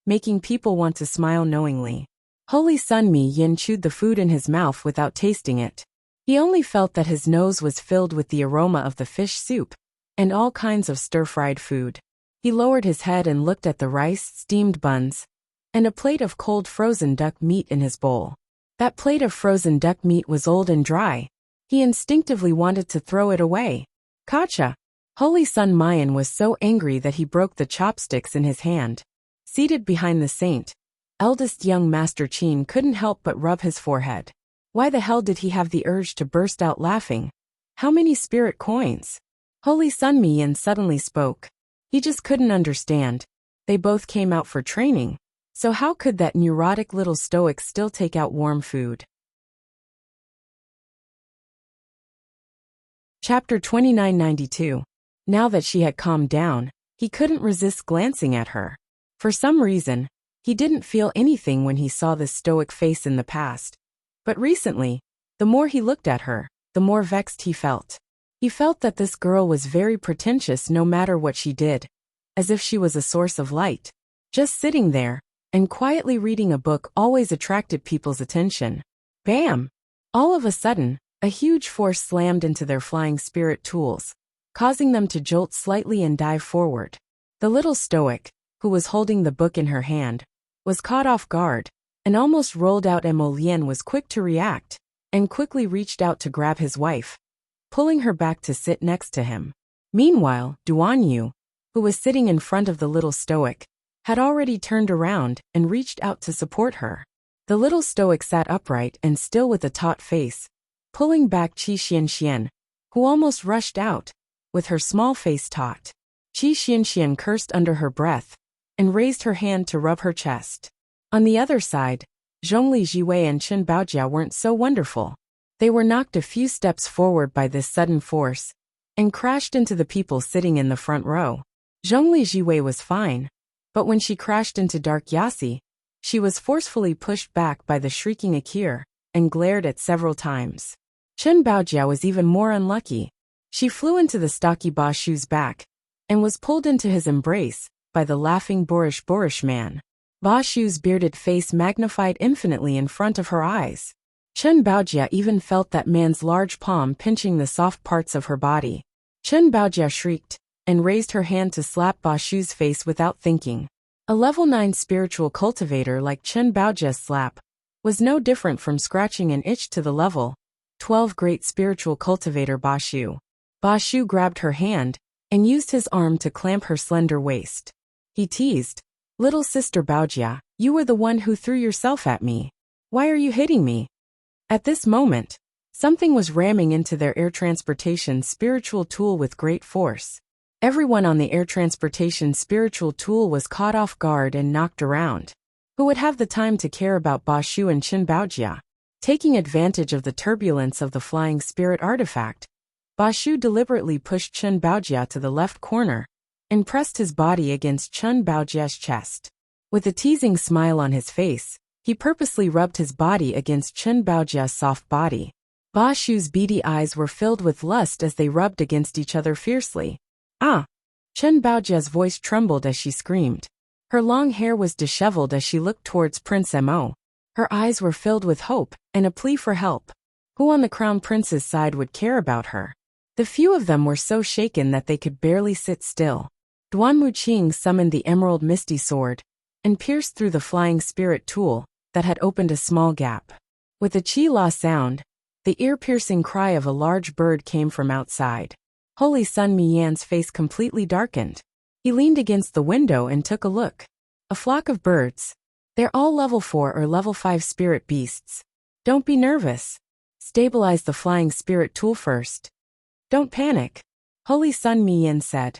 making people want to smile knowingly. Holy Sun Mi Yin chewed the food in his mouth without tasting it. He only felt that his nose was filled with the aroma of the fish soup and all kinds of stir-fried food. He lowered his head and looked at the rice, steamed buns, and a plate of cold frozen duck meat in his bowl. That plate of frozen duck meat was old and dry. He instinctively wanted to throw it away. Kacha! Holy Sun Mayan was so angry that he broke the chopsticks in his hand. Seated behind the saint, eldest young Master Qin couldn't help but rub his forehead. Why the hell did he have the urge to burst out laughing? How many spirit coins? Holy Sun Mi Yin suddenly spoke. He just couldn't understand. They both came out for training. So how could that neurotic little stoic still take out warm food? Chapter 2992. Now that she had calmed down, he couldn't resist glancing at her. For some reason, he didn't feel anything when he saw this stoic face in the past. But recently, the more he looked at her, the more vexed he felt. He felt that this girl was very pretentious no matter what she did, as if she was a source of light. Just sitting there and quietly reading a book always attracted people's attention. Bam! All of a sudden, a huge force slammed into their flying spirit tools, causing them to jolt slightly and dive forward. The little stoic, who was holding the book in her hand, was caught off guard and almost rolled out. Emolienne was quick to react and quickly reached out to grab his wife, pulling her back to sit next to him. Meanwhile, Duan Yu, who was sitting in front of the little stoic, had already turned around and reached out to support her. The little stoic sat upright and still with a taut face, pulling back Qi Xianxian, who almost rushed out, with her small face taut. Qi Xianxian cursed under her breath and raised her hand to rub her chest. On the other side, Zhongli Jiwei and Chen Baojia weren't so wonderful. They were knocked a few steps forward by this sudden force and crashed into the people sitting in the front row. Zhongli Jiwei was fine, but when she crashed into Dark Yasi, she was forcefully pushed back by the shrieking Akir, and glared at several times. Chen Baojia was even more unlucky. She flew into the stocky Ba Shu's back and was pulled into his embrace by the laughing boorish man. Ba Shu's bearded face magnified infinitely in front of her eyes. Chen Baojia even felt that man's large palm pinching the soft parts of her body. Chen Baojia shrieked and raised her hand to slap Ba Shu's face without thinking. A level 9 spiritual cultivator like Chen Baojia's slap was no different from scratching an itch to the level 12 great spiritual cultivator Ba Shu. Ba Shu grabbed her hand and used his arm to clamp her slender waist. He teased, "Little sister Baojia, you were the one who threw yourself at me. Why are you hitting me?" At this moment, something was ramming into their air transportation spiritual tool with great force. Everyone on the air transportation spiritual tool was caught off guard and knocked around. Who would have the time to care about Ba Shu and Chen Baojia? Taking advantage of the turbulence of the flying spirit artifact, Ba Shu deliberately pushed Chen Baojia to the left corner and pressed his body against Chen Baojia's chest. With a teasing smile on his face, he purposely rubbed his body against Chen Baojia's soft body. Ba Shu's beady eyes were filled with lust as they rubbed against each other fiercely. "Ah!" Chen Baojia's voice trembled as she screamed. Her long hair was disheveled as she looked towards Prince Mo. Her eyes were filled with hope and a plea for help. Who on the crown prince's side would care about her? The few of them were so shaken that they could barely sit still. Duan Muqing summoned the emerald misty sword and pierced through the flying spirit tool that had opened a small gap. With a chi-la sound, the ear-piercing cry of a large bird came from outside. Holy Sun Miyan's face completely darkened. He leaned against the window and took a look. A flock of birds. They're all level 4 or level 5 spirit beasts. Don't be nervous. Stabilize the flying spirit tool first. Don't panic, Holy Sun Miyan said.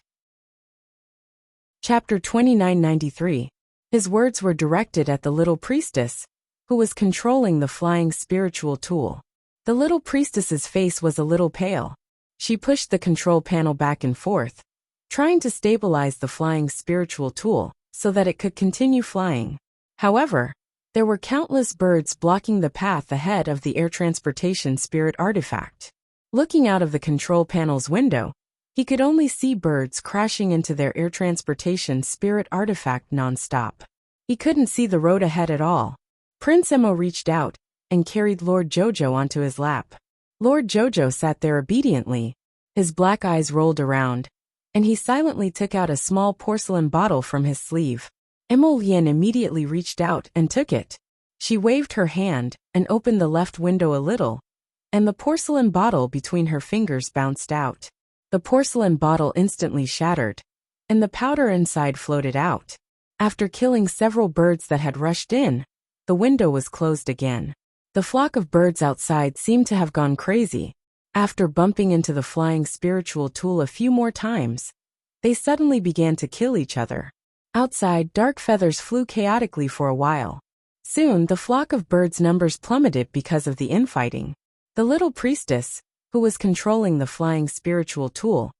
Chapter 2993. His words were directed at the little priestess, who was controlling the flying spiritual tool. The little priestess's face was a little pale. She pushed the control panel back and forth, trying to stabilize the flying spiritual tool so that it could continue flying. However, there were countless birds blocking the path ahead of the air transportation spirit artifact. Looking out of the control panel's window, he could only see birds crashing into their air transportation spirit artifact non-stop. He couldn't see the road ahead at all. Prince Mo reached out and carried Lord Jojo onto his lap. Lord Jojo sat there obediently. His black eyes rolled around, and he silently took out a small porcelain bottle from his sleeve. Emolian immediately reached out and took it. She waved her hand and opened the left window a little, and the porcelain bottle between her fingers bounced out. The porcelain bottle instantly shattered, and the powder inside floated out. After killing several birds that had rushed in, the window was closed again. The flock of birds outside seemed to have gone crazy. After bumping into the flying spiritual tool a few more times, they suddenly began to kill each other. Outside, dark feathers flew chaotically for a while. Soon, the flock of birds' numbers plummeted because of the infighting. The little priestess, who was controlling the flying spiritual tool,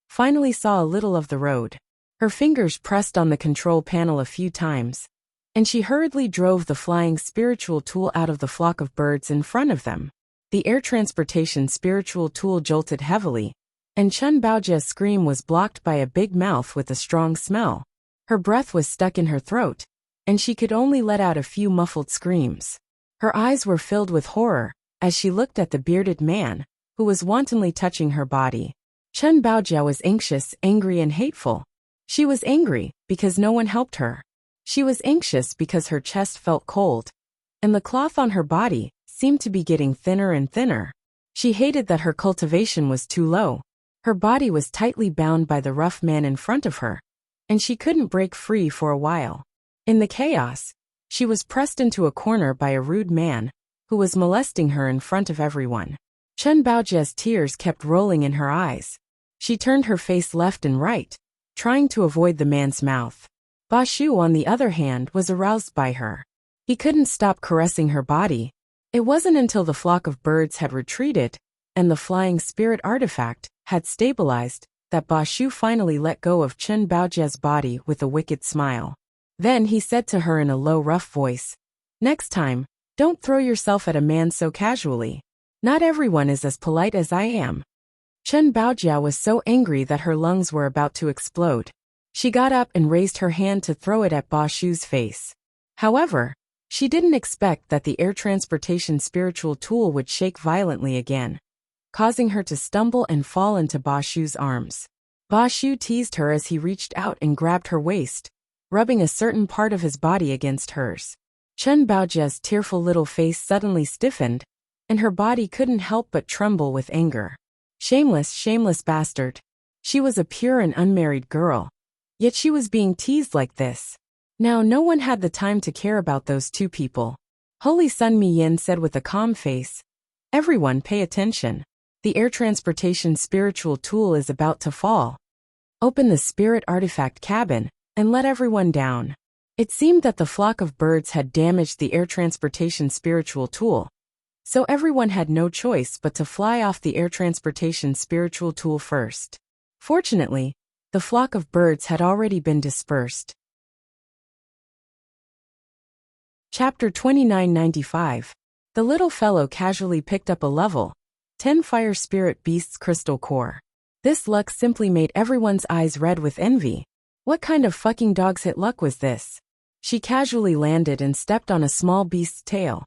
finally saw a little of the road. Her fingers pressed on the control panel a few times, and she hurriedly drove the flying spiritual tool out of the flock of birds in front of them. The air transportation spiritual tool jolted heavily, and Chen Baojia's scream was blocked by a big mouth with a strong smell. Her breath was stuck in her throat, and she could only let out a few muffled screams. Her eyes were filled with horror as she looked at the bearded man, who was wantonly touching her body. Chen Baojia was anxious, angry, and hateful. She was angry because no one helped her. She was anxious because her chest felt cold, and the cloth on her body seemed to be getting thinner and thinner. She hated that her cultivation was too low. Her body was tightly bound by the rough man in front of her, and she couldn't break free for a while. In the chaos, she was pressed into a corner by a rude man, who was molesting her in front of everyone. Chen Baojia's tears kept rolling in her eyes. She turned her face left and right, trying to avoid the man's mouth. Ba Shu, on the other hand, was aroused by her. He couldn't stop caressing her body. It wasn't until the flock of birds had retreated and the flying spirit artifact had stabilized that Ba Shu finally let go of Chen Baojia's body with a wicked smile. Then he said to her in a low, rough voice, "Next time, Don't throw yourself at a man so casually. Not everyone is as polite as I am. Chen Baojia was so angry that her lungs were about to explode. She got up and raised her hand to throw it at Ba Shu's face. However, she didn't expect that the air transportation spiritual tool would shake violently again, causing her to stumble and fall into Ba Shu's arms. Ba Shu teased her as he reached out and grabbed her waist, rubbing a certain part of his body against hers. Chen Baojia's tearful little face suddenly stiffened, and her body couldn't help but tremble with anger. Shameless, shameless bastard. She was a pure and unmarried girl, yet she was being teased like this. Now no one had the time to care about those two people. Holy Sun Mi Yin said with a calm face, "Everyone pay attention. The air transportation spiritual tool is about to fall. Open the spirit artifact cabin, and let everyone down." It seemed that the flock of birds had damaged the air transportation spiritual tool, so everyone had no choice but to fly off the air transportation spiritual tool first. Fortunately, the flock of birds had already been dispersed. Chapter 2995. The little fellow casually picked up a level 10 Fire Spirit Beast's crystal core. This luck simply made everyone's eyes red with envy. What kind of fucking dog's hit luck was this? She casually landed and stepped on a small beast's tail.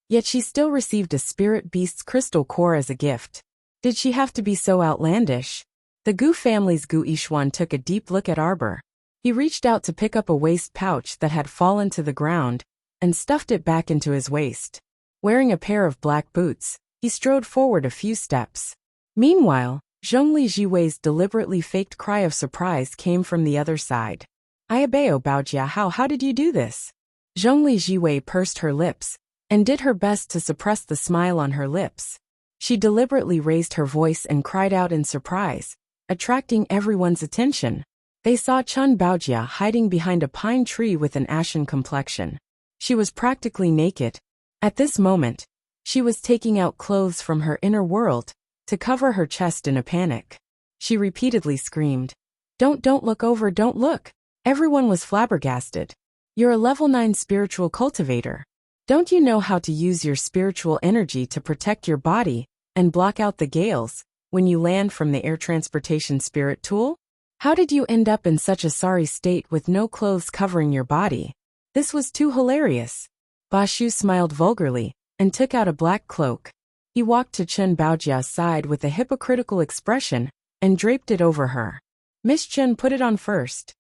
Yet she still received a spirit beast's crystal core as a gift. Did she have to be so outlandish? The Gu family's Gu Yishuan took a deep look at Arbor. He reached out to pick up a waist pouch that had fallen to the ground, and stuffed it back into his waist. Wearing a pair of black boots, he strode forward a few steps. Meanwhile, Zhongli Jiwei's deliberately faked cry of surprise came from the other side. "Ayabeo Baojia, how did you do this?" Zhongli Jiwei pursed her lips, and did her best to suppress the smile on her lips. She deliberately raised her voice and cried out in surprise, attracting everyone's attention. They saw Chen Baojia hiding behind a pine tree with an ashen complexion. She was practically naked. At this moment, she was taking out clothes from her inner world to cover her chest in a panic. She repeatedly screamed, Don't look over, don't look." Everyone was flabbergasted. "You're a level 9 spiritual cultivator. Don't you know how to use your spiritual energy to protect your body and block out the gales when you land from the air transportation spirit tool? How did you end up in such a sorry state with no clothes covering your body?" This was too hilarious. Ba Shu smiled vulgarly and took out a black cloak. He walked to Chen Baojia's side with a hypocritical expression and draped it over her. "Miss Chen, put it on first."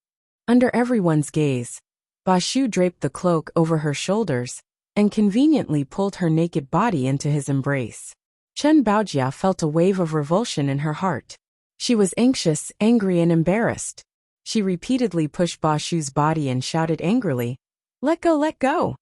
Under everyone's gaze, Ba Shu draped the cloak over her shoulders and conveniently pulled her naked body into his embrace. Chen Baojia felt a wave of revulsion in her heart. She was anxious, angry, and embarrassed. She repeatedly pushed Ba Shu's body and shouted angrily, "Let go, let go."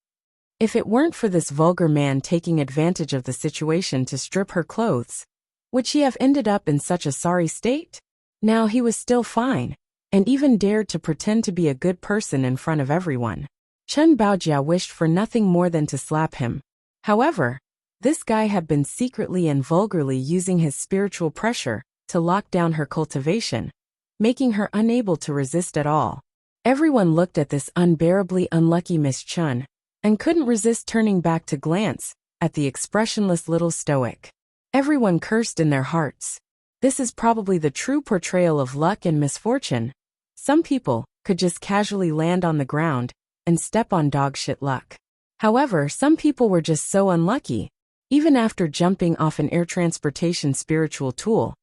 If it weren't for this vulgar man taking advantage of the situation to strip her clothes, would she have ended up in such a sorry state? Now he was still fine, and even dared to pretend to be a good person in front of everyone. Chen Baojia wished for nothing more than to slap him. However, this guy had been secretly and vulgarly using his spiritual pressure to lock down her cultivation, making her unable to resist at all. Everyone looked at this unbearably unlucky Miss Chen, and couldn't resist turning back to glance at the expressionless little stoic. Everyone cursed in their hearts. This is probably the true portrayal of luck and misfortune. Some people could just casually land on the ground and step on dogshit luck. However, some people were just so unlucky, even after jumping off an air transportation spiritual tool,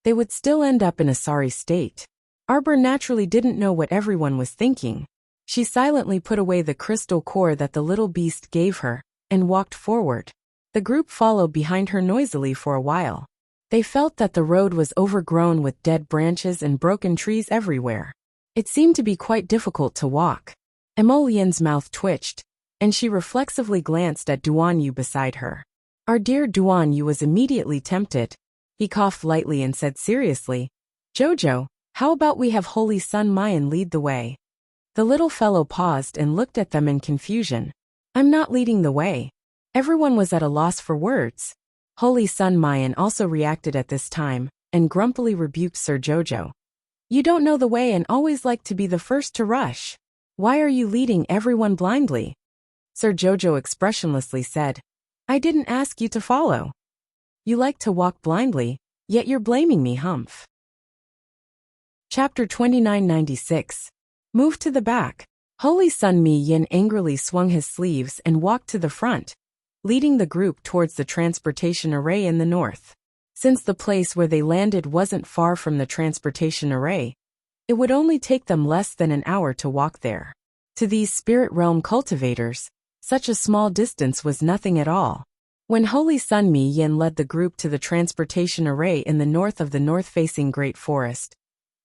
they would still end up in a sorry state. Arbor naturally didn't know what everyone was thinking. She silently put away the crystal core that the little beast gave her and walked forward. The group followed behind her noisily for a while. They felt that the road was overgrown with dead branches and broken trees everywhere. It seemed to be quite difficult to walk. Emolien's mouth twitched, and she reflexively glanced at Duan Yu beside her. Our dear Duan Yu was immediately tempted. He coughed lightly and said seriously, "Jojo, how about we have Holy Sun Mayan lead the way?" The little fellow paused and looked at them in confusion. "I'm not leading the way." Everyone was at a loss for words. Holy Sun Mayan also reacted at this time, and grumpily rebuked Sir Jojo. "You don't know the way and always like to be the first to rush. Why are you leading everyone blindly?" Sir Jojo expressionlessly said. I didn't ask you to follow. You like to walk blindly, yet you're blaming me, humph. Chapter 2996. Move to the back. Holy Sun Mi Yin angrily swung his sleeves and walked to the front, leading the group towards the transportation array in the north. Since the place where they landed wasn't far from the transportation array, it would only take them less than an hour to walk there. To these spirit realm cultivators, such a small distance was nothing at all. When Holy Sun Mi Yin led the group to the transportation array in the north of the north-facing Great Forest,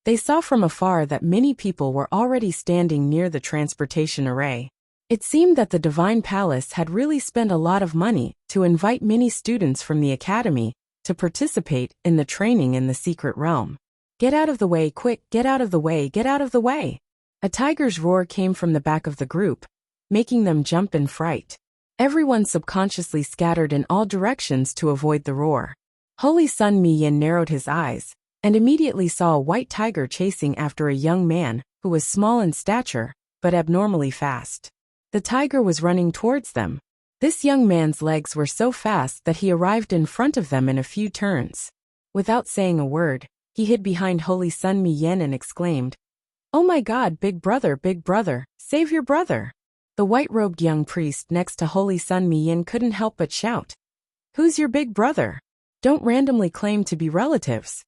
they saw from afar that many people were already standing near the transportation array. It seemed that the Divine Palace had really spent a lot of money to invite many students from the academy to participate in the training in the secret realm. Get out of the way, quick, get out of the way, get out of the way. A tiger's roar came from the back of the group, making them jump in fright. Everyone subconsciously scattered in all directions to avoid the roar. Holy Sun Mi Yin narrowed his eyes and immediately saw a white tiger chasing after a young man who was small in stature but abnormally fast. The tiger was running towards them. This young man's legs were so fast that he arrived in front of them in a few turns. Without saying a word, he hid behind Holy Sun Mi Yin and exclaimed, "Oh my God, big brother, save your brother!" The white-robed young priest next to Holy Sun Mi Yin couldn't help but shout, "Who's your big brother? Don't randomly claim to be relatives."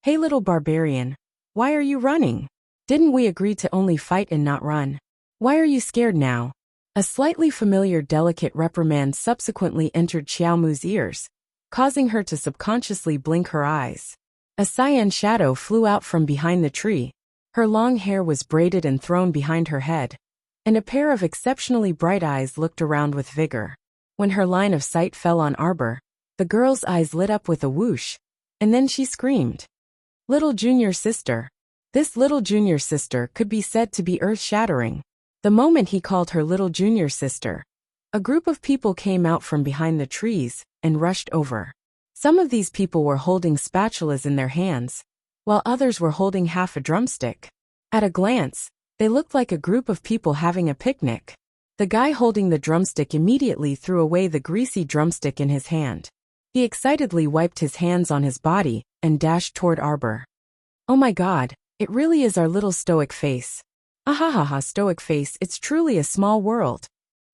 "Hey little barbarian, why are you running? Didn't we agree to only fight and not run? Why are you scared now?" A slightly familiar delicate reprimand subsequently entered Xiaomu's ears, causing her to subconsciously blink her eyes. A cyan shadow flew out from behind the tree. Her long hair was braided and thrown behind her head, and a pair of exceptionally bright eyes looked around with vigor. When her line of sight fell on Arbor, the girl's eyes lit up with a whoosh, and then she screamed. Little junior sister. This little junior sister could be said to be earth-shattering. The moment he called her little junior sister, a group of people came out from behind the trees and rushed over. Some of these people were holding spatulas in their hands, while others were holding half a drumstick. At a glance, they looked like a group of people having a picnic. The guy holding the drumstick immediately threw away the greasy drumstick in his hand. He excitedly wiped his hands on his body and dashed toward Arbor. "Oh my God, it really is our little stoic face. Ahahaha, stoic face, it's truly a small world.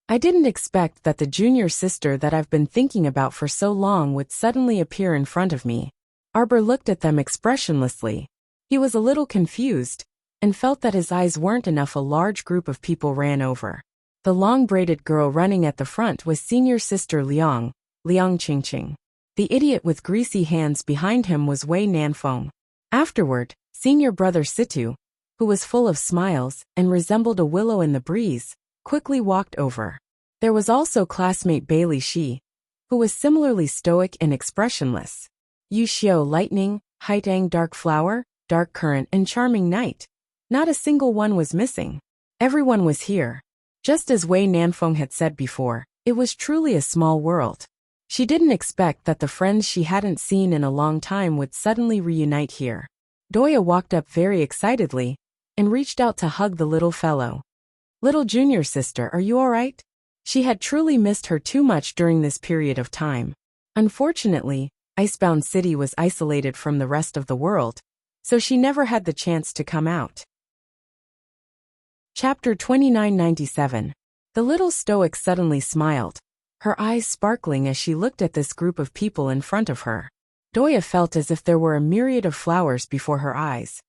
I didn't expect that the junior sister that I've been thinking about for so long would suddenly appear in front of me." Arbor looked at them expressionlessly. He was a little confused and felt that his eyes weren't enough. A large group of people ran over. The long-braided girl running at the front was senior sister Liang Qingqing. The idiot with greasy hands behind him was Wei Nanfeng. Afterward, senior brother Situ, who was full of smiles and resembled a willow in the breeze, quickly walked over. There was also classmate Bailey Shi, who was similarly stoic and expressionless. Yu Xiao Lightning, Haitang Dark Flower, Dark Current and Charming Night. Not a single one was missing. Everyone was here. Just as Wei Nanfeng had said before, it was truly a small world. She didn't expect that the friends she hadn't seen in a long time would suddenly reunite here. Doya walked up very excitedly and reached out to hug the little fellow. "Little junior sister, are you all right?" She had truly missed her too much during this period of time. Unfortunately, Icebound City was isolated from the rest of the world, so she never had the chance to come out. Chapter 2997. The little stoic suddenly smiled, her eyes sparkling as she looked at this group of people in front of her. Doya felt as if there were a myriad of flowers before her eyes,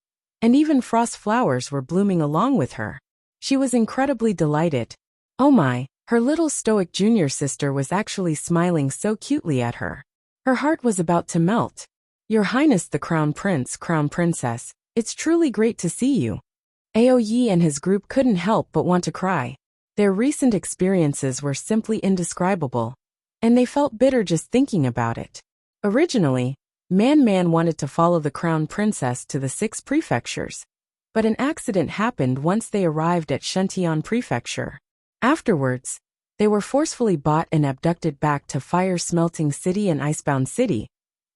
and even frost flowers were blooming along with her. She was incredibly delighted. Oh my, her little stoic junior sister was actually smiling so cutely at her. Her heart was about to melt. "Your Highness the Crown Prince, Crown Princess, it's truly great to see you." Aoyi and his group couldn't help but want to cry. Their recent experiences were simply indescribable, and they felt bitter just thinking about it. Originally, Man wanted to follow the Crown Princess to the 6 prefectures, but an accident happened once they arrived at Shentian Prefecture. Afterwards, they were forcefully bought and abducted back to Fire Smelting City and Icebound City,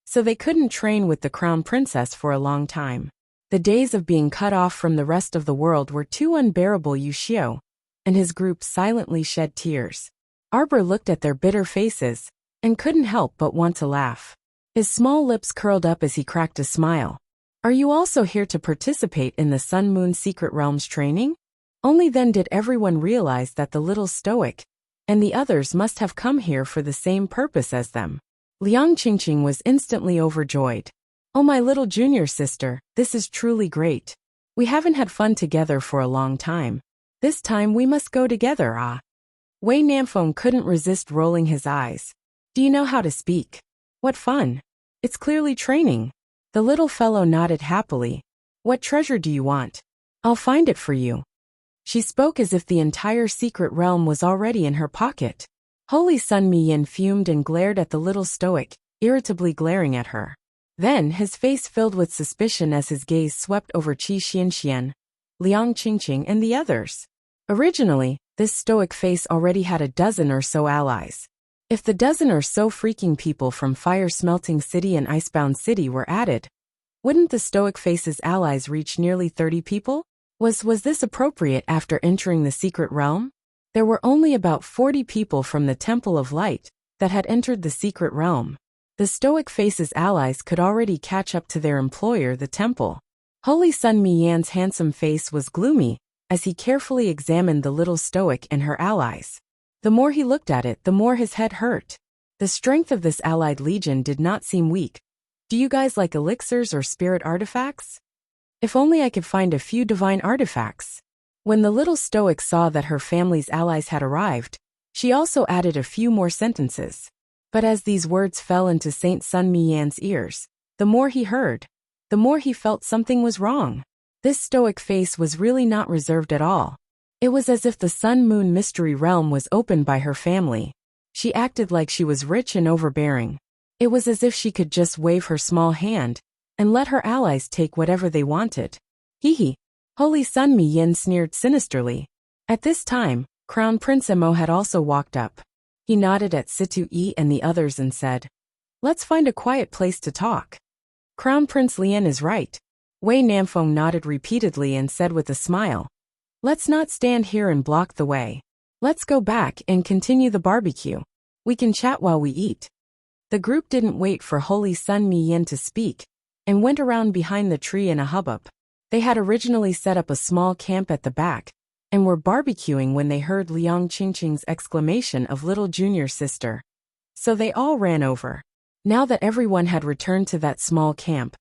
so they couldn't train with the Crown Princess for a long time. The days of being cut off from the rest of the world were too unbearable. Yu Xiao, and his group silently shed tears. Arbor looked at their bitter faces and couldn't help but want to laugh. His small lips curled up as he cracked a smile. Are you also here to participate in the Sun Moon Secret Realms training? Only then did everyone realize that the little stoic and the others must have come here for the same purpose as them. Liang Qingqing was instantly overjoyed. Oh, my little junior sister, this is truly great. We haven't had fun together for a long time. This time we must go together, ah. Wei Namfeng couldn't resist rolling his eyes. Do you know how to speak? What fun. It's clearly training. The little fellow nodded happily. What treasure do you want? I'll find it for you. She spoke as if the entire secret realm was already in her pocket. Holy Sun Miyin fumed and glared at the little stoic, irritably glaring at her. Then his face filled with suspicion as his gaze swept over Qi Xianxian, Liang Qingqing and the others. Originally, this stoic face already had a dozen or so allies. If the dozen or so freaking people from Fire Smelting City and Icebound City were added, wouldn't the stoic face's allies reach nearly 30 people? Was this appropriate after entering the secret realm? There were only about 40 people from the Temple of Light that had entered the secret realm. The stoic face's allies could already catch up to their employer, the temple. Holy Sun Miyan's handsome face was gloomy as he carefully examined the little stoic and her allies. The more he looked at it, the more his head hurt. The strength of this allied legion did not seem weak. Do you guys like elixirs or spirit artifacts? If only I could find a few divine artifacts. When the little stoic saw that her family's allies had arrived, she also added a few more sentences. But as these words fell into Saint Sun Miyan's ears, the more he heard, the more he felt something was wrong. This stoic face was really not reserved at all. It was as if the Sun Moon mystery realm was opened by her family. She acted like she was rich and overbearing. It was as if she could just wave her small hand and let her allies take whatever they wanted. Hee hee. Holy Sun Miyin sneered sinisterly. At this time, Crown Prince Emo had also walked up. He nodded at Situ Yi and the others and said, "Let's find a quiet place to talk." Crown Prince Lian is right. Wei Namfeng nodded repeatedly and said with a smile, "Let's not stand here and block the way. Let's go back and continue the barbecue. We can chat while we eat." The group didn't wait for Holy Sun Miyin to speak and went around behind the tree in a hubbub. They had originally set up a small camp at the back and were barbecuing when they heard Liang Qingqing's exclamation of little junior sister. So they all ran over. Now that everyone had returned to that small camp,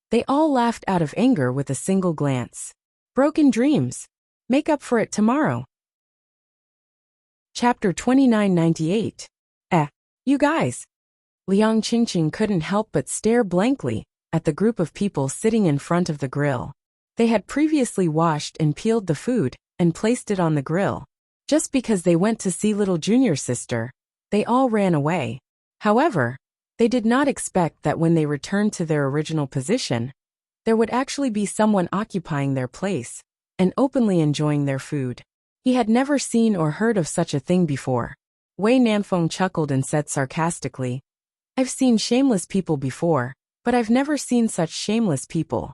they all laughed out of anger with a single glance. Broken dreams. Make up for it tomorrow. Chapter 2998. You guys. Liang Qingqing couldn't help but stare blankly at the group of people sitting in front of the grill. They had previously washed and peeled the food and placed it on the grill. Just because they went to see little junior sister, they all ran away. However, they did not expect that when they returned to their original position, there would actually be someone occupying their place and openly enjoying their food. He had never seen or heard of such a thing before. Wei Namfeng chuckled and said sarcastically, "I've seen shameless people before, but I've never seen such shameless people.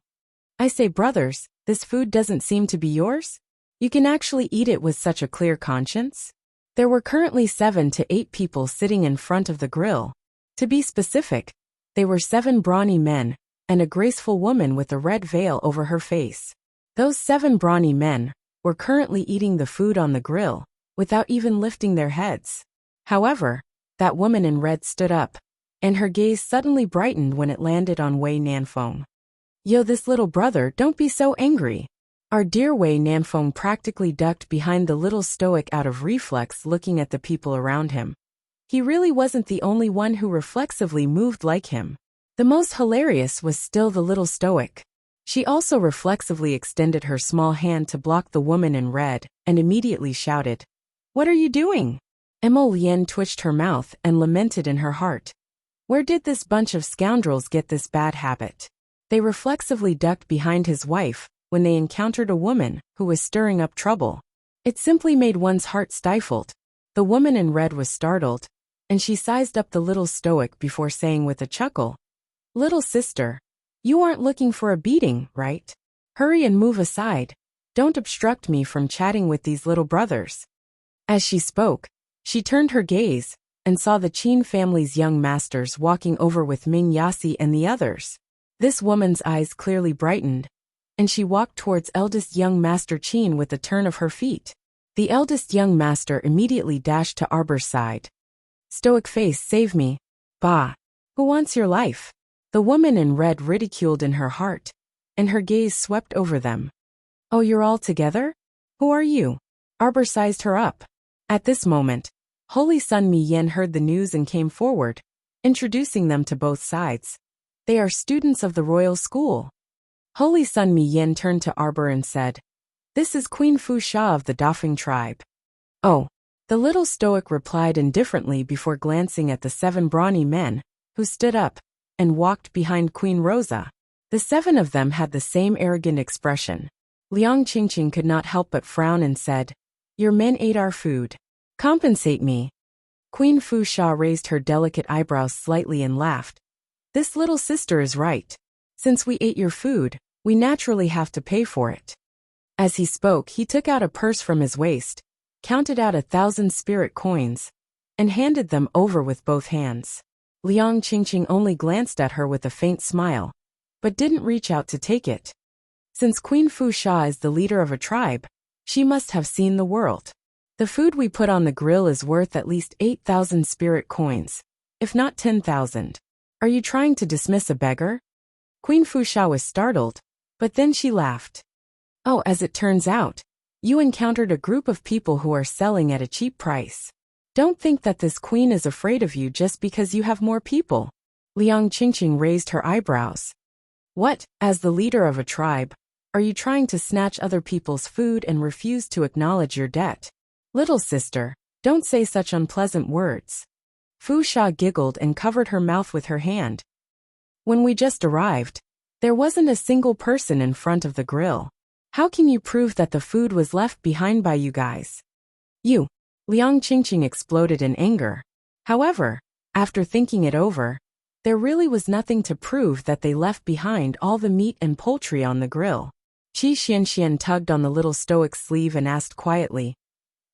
I say, brothers, this food doesn't seem to be yours? You can actually eat it with such a clear conscience?" There were currently 7 to 8 people sitting in front of the grill. To be specific, they were 7 brawny men and a graceful woman with a red veil over her face. Those 7 brawny men were currently eating the food on the grill without even lifting their heads. However, that woman in red stood up, and her gaze suddenly brightened when it landed on Wei Nanfeng. "Yo, this little brother, don't be so angry." Our dear Wei Nanfeng practically ducked behind the little stoic out of reflex, looking at the people around him. He really wasn't the only one who reflexively moved like him. The most hilarious was still the little stoic. She also reflexively extended her small hand to block the woman in red and immediately shouted, "What are you doing?" Emma Lien twitched her mouth and lamented in her heart. Where did this bunch of scoundrels get this bad habit? They reflexively ducked behind his wife when they encountered a woman who was stirring up trouble. It simply made one's heart stifled. The woman in red was startled, and she sized up the little stoic before saying with a chuckle, "Little sister, you aren't looking for a beating, right? Hurry and move aside. Don't obstruct me from chatting with these little brothers. As she spoke, she turned her gaze and saw the Qin family's young masters walking over with Ming Yasi and the others. This woman's eyes clearly brightened, and she walked towards eldest young master Qin with a turn of her feet. The eldest young master immediately dashed to Arbor's side. Stoic face, save me. Bah! Who wants your life? The woman in red ridiculed in her heart, and her gaze swept over them. Oh, you're all together? Who are you? Arbor sized her up. At this moment, Holy Sun Mi Yen heard the news and came forward, introducing them to both sides. They are students of the royal school. Holy Sun Mi Yen turned to Arbor and said, This is Queen Fu Sha of the Dafeng tribe. Oh, the little stoic replied indifferently before glancing at the 7 brawny men, who stood up and walked behind Queen Rosa. The 7 of them had the same arrogant expression. Liang Qingqing could not help but frown and said, Your men ate our food. Compensate me. Queen Fu Sha raised her delicate eyebrows slightly and laughed. This little sister is right. Since we ate your food, we naturally have to pay for it. As he spoke, he took out a purse from his waist, counted out 1,000 spirit coins, and handed them over with both hands. Liang Qingqing only glanced at her with a faint smile, but didn't reach out to take it. Since Queen Fu Sha is the leader of a tribe, she must have seen the world. The food we put on the grill is worth at least 8,000 spirit coins, if not 10,000. Are you trying to dismiss a beggar? Queen Fu Sha was startled, but then she laughed. Oh, as it turns out, you encountered a group of people who are selling at a cheap price. Don't think that this queen is afraid of you just because you have more people. Liang Qingqing raised her eyebrows. What, as the leader of a tribe, are you trying to snatch other people's food and refuse to acknowledge your debt? Little sister, don't say such unpleasant words. Fu Sha giggled and covered her mouth with her hand. When we just arrived, there wasn't a single person in front of the grill. How can you prove that the food was left behind by you guys? You! Liang Qingqing exploded in anger. However, after thinking it over, there really was nothing to prove that they left behind all the meat and poultry on the grill. Qi Xianxian tugged on the little stoic's sleeve and asked quietly,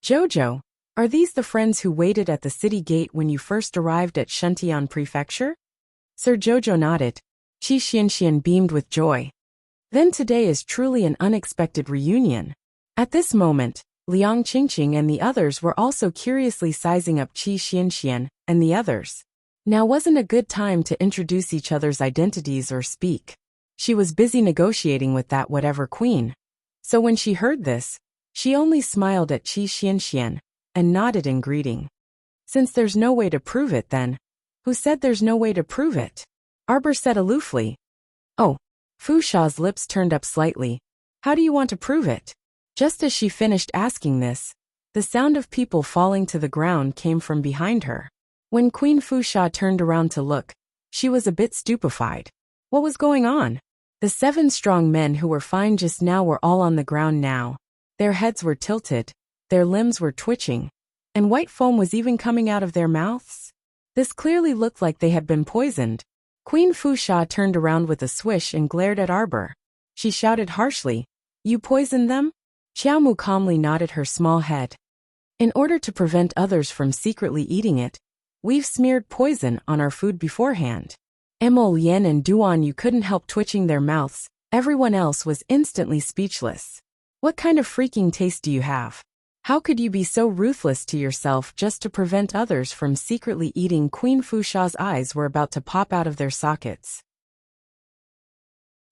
Jojo, are these the friends who waited at the city gate when you first arrived at Shentian Prefecture? Sir Jojo nodded. Qi Xianxian beamed with joy. Then today is truly an unexpected reunion. At this moment, Liang Qingqing and the others were also curiously sizing up Qi Xianxian and the others. Now wasn't a good time to introduce each other's identities or speak. She was busy negotiating with that whatever queen. So when she heard this, she only smiled at Qi Xianxian and nodded in greeting. Since there's no way to prove it then, who said there's no way to prove it? Arbor said aloofly. Oh, Fu Sha's lips turned up slightly. How do you want to prove it? Just as she finished asking this, the sound of people falling to the ground came from behind her. When Queen Fu Sha turned around to look, she was a bit stupefied. What was going on? The 7 strong men who were fine just now were all on the ground now. Their heads were tilted, their limbs were twitching, and white foam was even coming out of their mouths. This clearly looked like they had been poisoned. Queen Fu Sha turned around with a swish and glared at Arbor. She shouted harshly, You poisoned them? Xiaomu calmly nodded her small head. In order to prevent others from secretly eating it, we've smeared poison on our food beforehand. Mo Lian and Duan Yu couldn't help twitching their mouths. Everyone else was instantly speechless. What kind of freaking taste do you have? How could you be so ruthless to yourself just to prevent others from secretly eating? Queen Fu Sha's eyes were about to pop out of their sockets.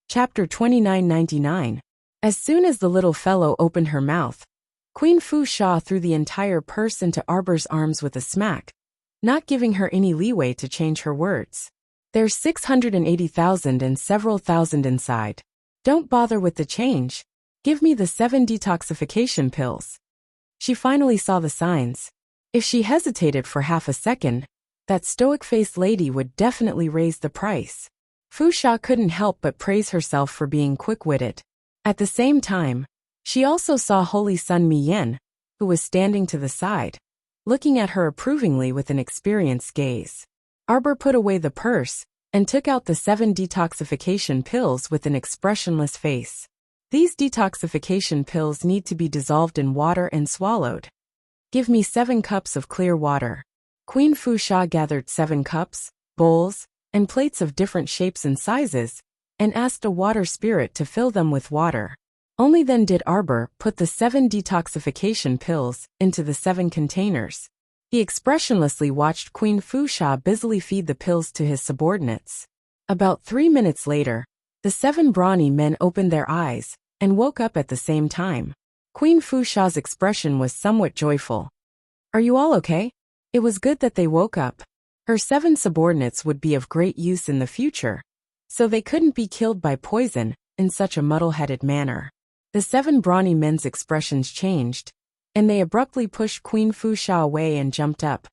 Chapter 2999. As soon as the little fellow opened her mouth, Queen Fu Sha threw the entire purse into Arbor's arms with a smack, not giving her any leeway to change her words. There's 680,000 and several thousand inside. Don't bother with the change. Give me the 7 detoxification pills. She finally saw the signs. If she hesitated for half a second, that stoic-faced lady would definitely raise the price. Fu Sha couldn't help but praise herself for being quick-witted. At the same time, she also saw Holy Sun Mi Yen, who was standing to the side, looking at her approvingly with an experienced gaze. Arbor put away the purse and took out the 7 detoxification pills with an expressionless face. These detoxification pills need to be dissolved in water and swallowed. Give me 7 cups of clear water. Queen Wuxia gathered 7 cups, bowls, and plates of different shapes and sizes, and asked a water spirit to fill them with water. Only then did Arbor put the 7 detoxification pills into the 7 containers. He expressionlessly watched Queen Wuxia busily feed the pills to his subordinates. About 3 minutes later, the 7 brawny men opened their eyes and woke up at the same time. Queen Wuxia's expression was somewhat joyful. Are you all okay? It was good that they woke up. Her 7 subordinates would be of great use in the future, so they couldn't be killed by poison in such a muddle-headed manner. The 7 brawny men's expressions changed, and they abruptly pushed Queen Wuxia away and jumped up,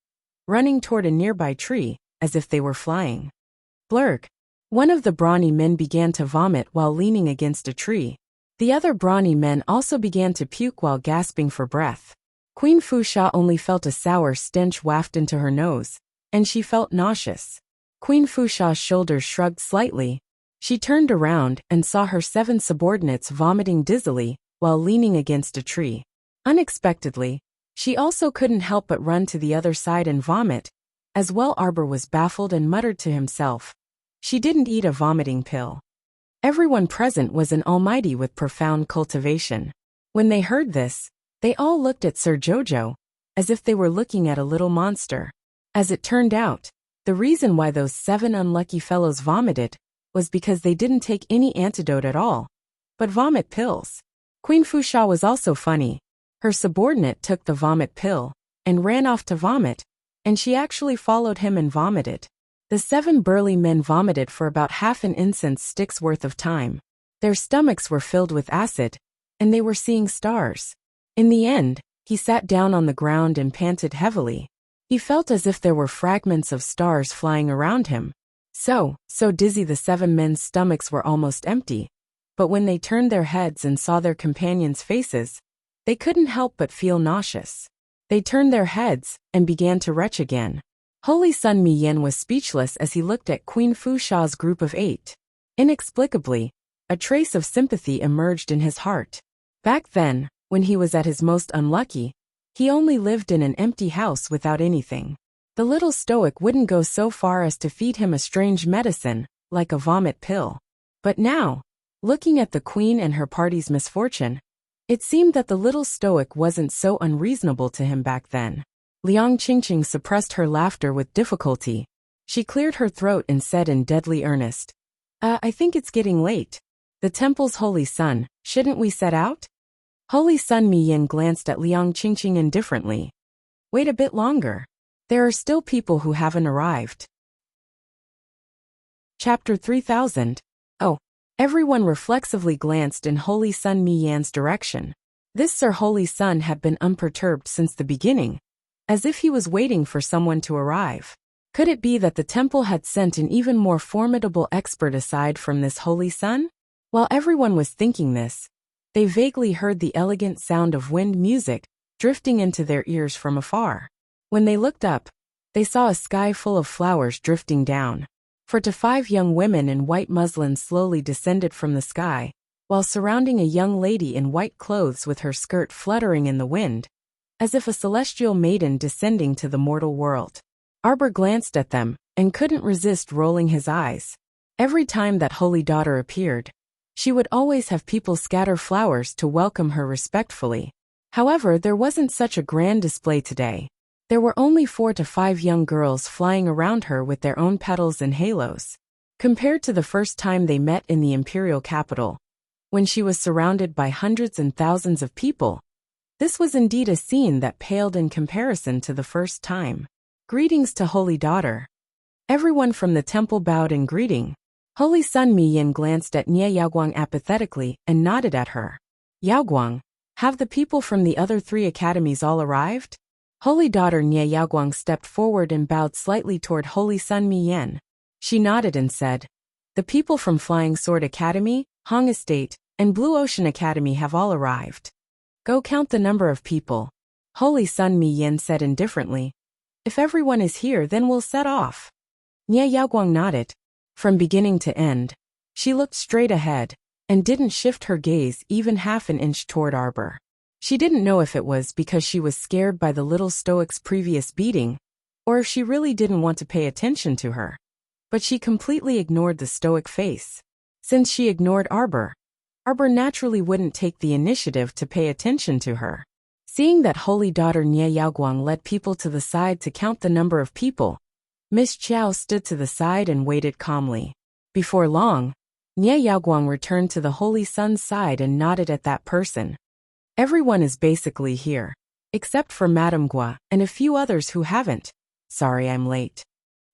running toward a nearby tree, as if they were flying. Blurg. One of the brawny men began to vomit while leaning against a tree. The other brawny men also began to puke while gasping for breath. Queen Wuxia only felt a sour stench waft into her nose, and she felt nauseous. Queen Wuxia's shoulders shrugged slightly. She turned around and saw her 7 subordinates vomiting dizzily while leaning against a tree. Unexpectedly, she also couldn't help but run to the other side and vomit. As well, Arbor was baffled and muttered to himself. She didn't eat a vomiting pill. Everyone present was an almighty with profound cultivation. When they heard this, they all looked at Sir Jojo, as if they were looking at a little monster. As it turned out, the reason why those 7 unlucky fellows vomited was because they didn't take any antidote at all, but vomit pills. Queen Wuxia was also funny. Her subordinate took the vomit pill and ran off to vomit, and she actually followed him and vomited. The 7 burly men vomited for about half an incense stick's worth of time. Their stomachs were filled with acid, and they were seeing stars. In the end, he sat down on the ground and panted heavily. He felt as if there were fragments of stars flying around him. So dizzy the 7 men's stomachs were almost empty. But when they turned their heads and saw their companions' faces, they couldn't help but feel nauseous. They turned their heads and began to retch again. Holy Sun Miyan was speechless as he looked at Queen Wuxia's group of 8. Inexplicably, a trace of sympathy emerged in his heart. Back then, when he was at his most unlucky, he only lived in an empty house without anything. The little stoic wouldn't go so far as to feed him a strange medicine, like a vomit pill. But now, looking at the queen and her party's misfortune, it seemed that the little stoic wasn't so unreasonable to him back then. Liang Qingqing suppressed her laughter with difficulty. She cleared her throat and said in deadly earnest, I think it's getting late. The temple's holy sun, shouldn't we set out? Holy Sun Miyan glanced at Liang Qingqing indifferently. Wait a bit longer. There are still people who haven't arrived. Chapter 3000. Oh. Everyone reflexively glanced in Holy Sun Miyan's direction. This Sir Holy Sun had been unperturbed since the beginning, as if he was waiting for someone to arrive. Could it be that the temple had sent an even more formidable expert aside from this Holy Sun? While everyone was thinking this, they vaguely heard the elegant sound of wind music drifting into their ears from afar. When they looked up, they saw a sky full of flowers drifting down. 4 to 5 young women in white muslin slowly descended from the sky, while surrounding a young lady in white clothes with her skirt fluttering in the wind, as if a celestial maiden descending to the mortal world. Arbor glanced at them and couldn't resist rolling his eyes. Every time that holy daughter appeared, she would always have people scatter flowers to welcome her respectfully. However, there wasn't such a grand display today. There were only 4 to 5 young girls flying around her with their own petals and halos. Compared to the first time they met in the imperial capital, when she was surrounded by hundreds and thousands of people, this was indeed a scene that paled in comparison to the first time. Greetings to Holy Daughter. Everyone from the temple bowed in greeting. Holy Sun Miyan glanced at Nie Yaoguang apathetically and nodded at her. Yaoguang, have the people from the other 3 academies all arrived? Holy Daughter Nie Yaoguang stepped forward and bowed slightly toward Holy Sun Miyan. She nodded and said, the people from Flying Sword Academy, Hong Estate, and Blue Ocean Academy have all arrived. Go count the number of people. Holy Sun Miyan said indifferently. If everyone is here, then we'll set off. Nie Yaoguang nodded. From beginning to end, she looked straight ahead, and didn't shift her gaze even half an inch toward Arbor. She didn't know if it was because she was scared by the little stoic's previous beating, or if she really didn't want to pay attention to her. But she completely ignored the stoic face. Since she ignored Arbor naturally wouldn't take the initiative to pay attention to her. Seeing that holy daughter Nie Yaoguang led people to the side to count the number of people, Miss Chiao stood to the side and waited calmly. Before long, Nie Yaoguang returned to the holy sun's side and nodded at that person. Everyone is basically here, except for Madame Gua and a few others who haven't. Sorry I'm late.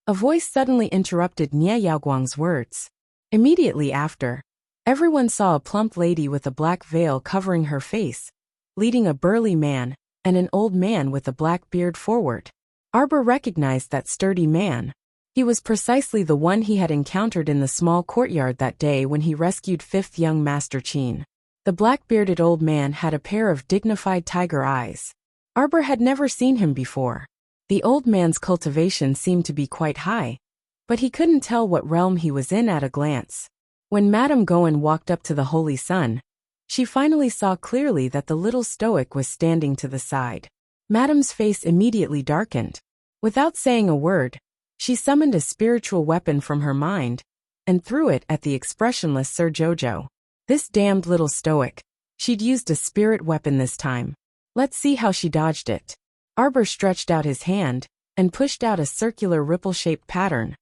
A voice suddenly interrupted Nie Yaoguang's words. Immediately after, everyone saw a plump lady with a black veil covering her face, leading a burly man and an old man with a black beard forward. Arbor recognized that sturdy man. He was precisely the one he had encountered in the small courtyard that day when he rescued 5th young Master Qin. The black-bearded old man had a pair of dignified tiger eyes. Arbor had never seen him before. The old man's cultivation seemed to be quite high, but he couldn't tell what realm he was in at a glance. When Madame Goen walked up to the holy sun, she finally saw clearly that the little stoic was standing to the side. Madame's face immediately darkened. Without saying a word, she summoned a spiritual weapon from her mind and threw it at the expressionless Sir Jojo. This damned little stoic. She'd used a spirit weapon this time. Let's see how she dodged it. Arbor stretched out his hand and pushed out a circular ripple-shaped pattern,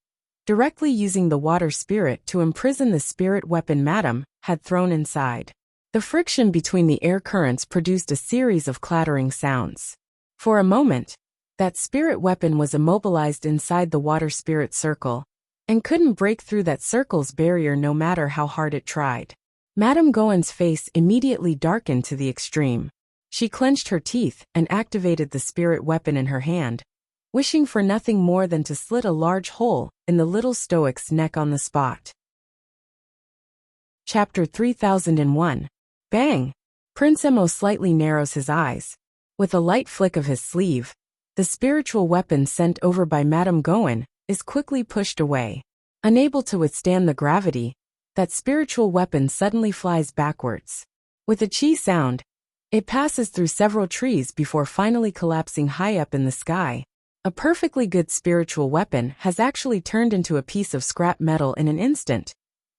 directly using the water spirit to imprison the spirit weapon Madame had thrown inside. The friction between the air currents produced a series of clattering sounds. For a moment, that spirit weapon was immobilized inside the water spirit circle and couldn't break through that circle's barrier no matter how hard it tried. Madame Goen's face immediately darkened to the extreme. She clenched her teeth and activated the spirit weapon in her hand, wishing for nothing more than to slit a large hole in the little stoic's neck on the spot. Chapter 3001. Bang! Prince Emo slightly narrows his eyes. With a light flick of his sleeve, the spiritual weapon sent over by Madame Goen is quickly pushed away. Unable to withstand the gravity, that spiritual weapon suddenly flies backwards. With a chi sound, it passes through several trees before finally collapsing high up in the sky. A perfectly good spiritual weapon has actually turned into a piece of scrap metal in an instant,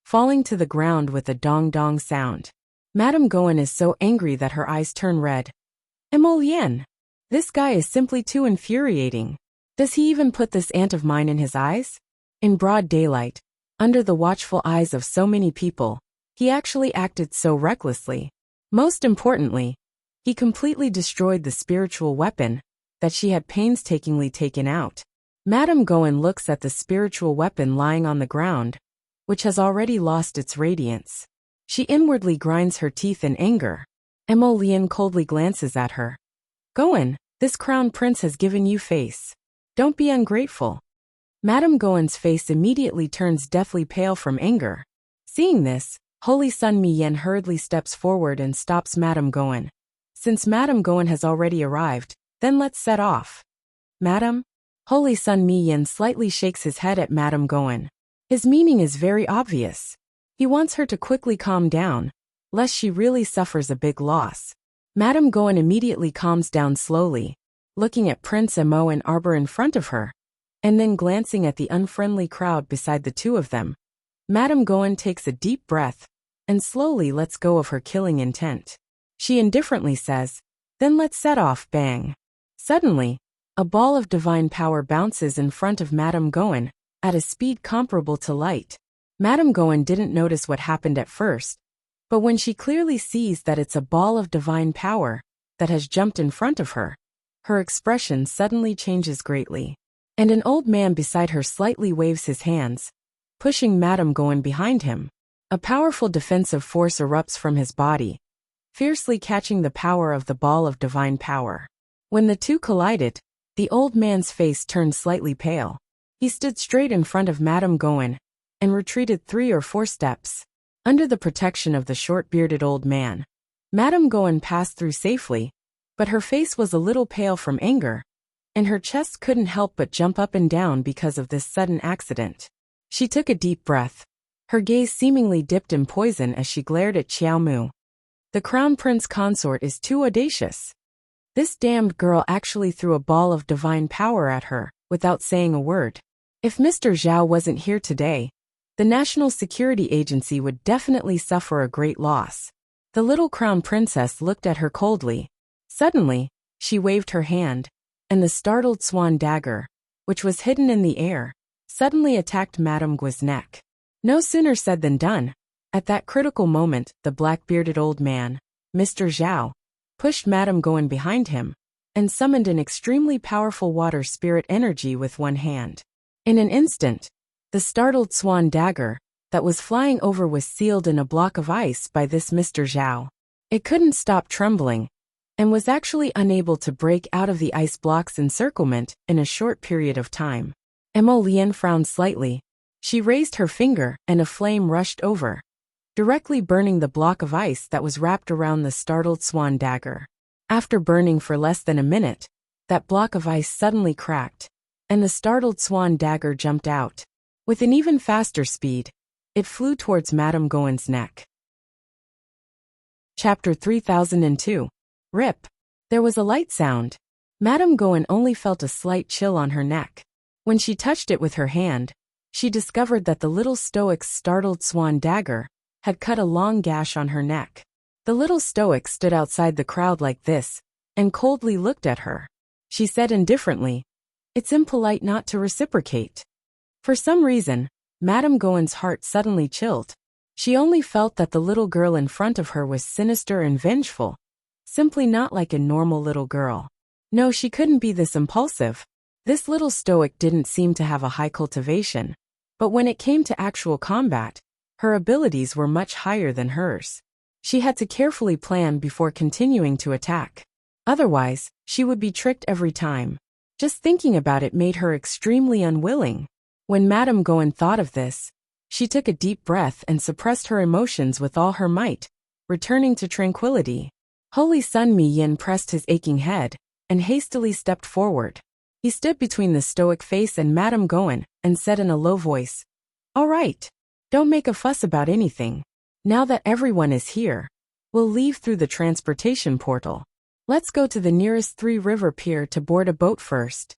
falling to the ground with a dong-dong sound. Madame Goen is so angry that her eyes turn red. Emolien! This guy is simply too infuriating. Does he even put this aunt of mine in his eyes? In broad daylight, under the watchful eyes of so many people, he actually acted so recklessly. Most importantly, he completely destroyed the spiritual weapon that she had painstakingly taken out. Madame Goen looks at the spiritual weapon lying on the ground, which has already lost its radiance. She inwardly grinds her teeth in anger. Emolien coldly glances at her. Goen, this crown prince has given you face. Don't be ungrateful. Madame Goen's face immediately turns deathly pale from anger. Seeing this, Holy Sun Mi Yen hurriedly steps forward and stops Madame Goen. Since Madame Goen has already arrived, then let's set off. Madame? Holy Sun Mi Yen slightly shakes his head at Madame Goen. His meaning is very obvious. He wants her to quickly calm down, lest she really suffers a big loss. Madame Goen immediately calms down slowly, looking at Prince Emo and Arbor in front of her, and then glancing at the unfriendly crowd beside the two of them. Madame Goen takes a deep breath and slowly lets go of her killing intent. She indifferently says, then let's set off, bang. Suddenly, a ball of divine power bounces in front of Madame Goen at a speed comparable to light. Madame Goen didn't notice what happened at first, but when she clearly sees that it's a ball of divine power that has jumped in front of her, her expression suddenly changes greatly. And an old man beside her slightly waves his hands, pushing Madame Goen behind him. A powerful defensive force erupts from his body, fiercely catching the power of the ball of divine power. When the two collided, the old man's face turned slightly pale. He stood straight in front of Madame Goen and retreated 3 or 4 steps. Under the protection of the short-bearded old man, Madame Goen passed through safely, but her face was a little pale from anger, and her chest couldn't help but jump up and down because of this sudden accident. She took a deep breath. her gaze seemingly dipped in poison as she glared at Xiao Mu. The Crown Prince Consort is too audacious. This damned girl actually threw a ball of divine power at her, without saying a word. If Mr. Zhao wasn't here today, the National Security Agency would definitely suffer a great loss. The little crown princess looked at her coldly. Suddenly, she waved her hand, and the startled swan dagger, which was hidden in the air, suddenly attacked Madame Gui's neck. No sooner said than done. At that critical moment, the black-bearded old man, Mr. Zhao, pushed Madame Guin behind him, and summoned an extremely powerful water spirit energy with one hand. In an instant, the startled swan dagger that was flying over was sealed in a block of ice by this Mr. Zhao. It couldn't stop trembling, and was actually unable to break out of the ice block's encirclement in a short period of time. Emolian frowned slightly. She raised her finger, and a flame rushed over, directly burning the block of ice that was wrapped around the startled swan dagger. After burning for less than a minute, that block of ice suddenly cracked, and the startled swan dagger jumped out. With an even faster speed, it flew towards Madame Guin's neck. Chapter 3002. Rip. There was a light sound. Madame Guin only felt a slight chill on her neck. When she touched it with her hand, she discovered that the little stoic's startled swan dagger had cut a long gash on her neck. The little stoic stood outside the crowd like this, and coldly looked at her. She said indifferently, "It's impolite not to reciprocate." For some reason, Madame Guin's heart suddenly chilled. She only felt that the little girl in front of her was sinister and vengeful, simply not like a normal little girl. No, she couldn't be this impulsive. This little stoic didn't seem to have a high cultivation, but when it came to actual combat, her abilities were much higher than hers. She had to carefully plan before continuing to attack. Otherwise, she would be tricked every time. Just thinking about it made her extremely unwilling. When Madame Guin thought of this, she took a deep breath and suppressed her emotions with all her might, returning to tranquility. Holy Sun Mi Yin pressed his aching head, and hastily stepped forward. He stood between the stoic face and Madame Guin, and said in a low voice, "All right. Don't make a fuss about anything. Now that everyone is here, we'll leave through the transportation portal. Let's go to the nearest three-river pier to board a boat first."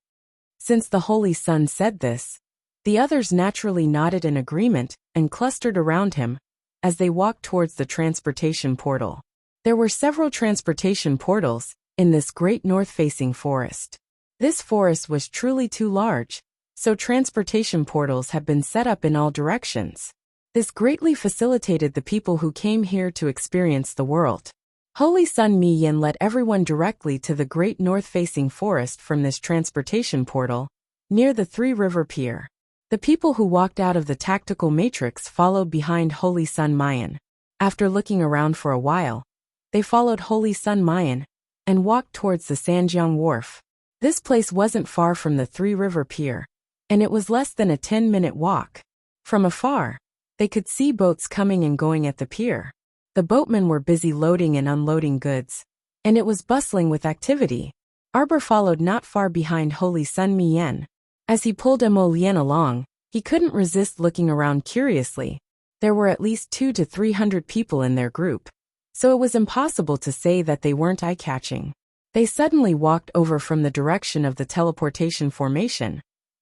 Since the Holy Sun said this, the others naturally nodded in agreement and clustered around him as they walked towards the transportation portal. There were several transportation portals in this great north-facing forest. This forest was truly too large, so transportation portals had been set up in all directions. This greatly facilitated the people who came here to experience the world. Holy Sun Mi Yin led everyone directly to the great north-facing forest from this transportation portal, near the three-river pier. The people who walked out of the tactical matrix followed behind Holy Sun Mayan. After looking around for a while, they followed Holy Sun Mayan and walked towards the Sanjiang Wharf. This place wasn't far from the three-river pier, and it was less than a 10-minute walk. From afar, they could see boats coming and going at the pier. The boatmen were busy loading and unloading goods, and it was bustling with activity. Arbor followed not far behind Holy Sun Mi Yin. As he pulled Emolian along, he couldn't resist looking around curiously. There were at least 200 to 300 people in their group, so it was impossible to say that they weren't eye-catching. They suddenly walked over from the direction of the teleportation formation,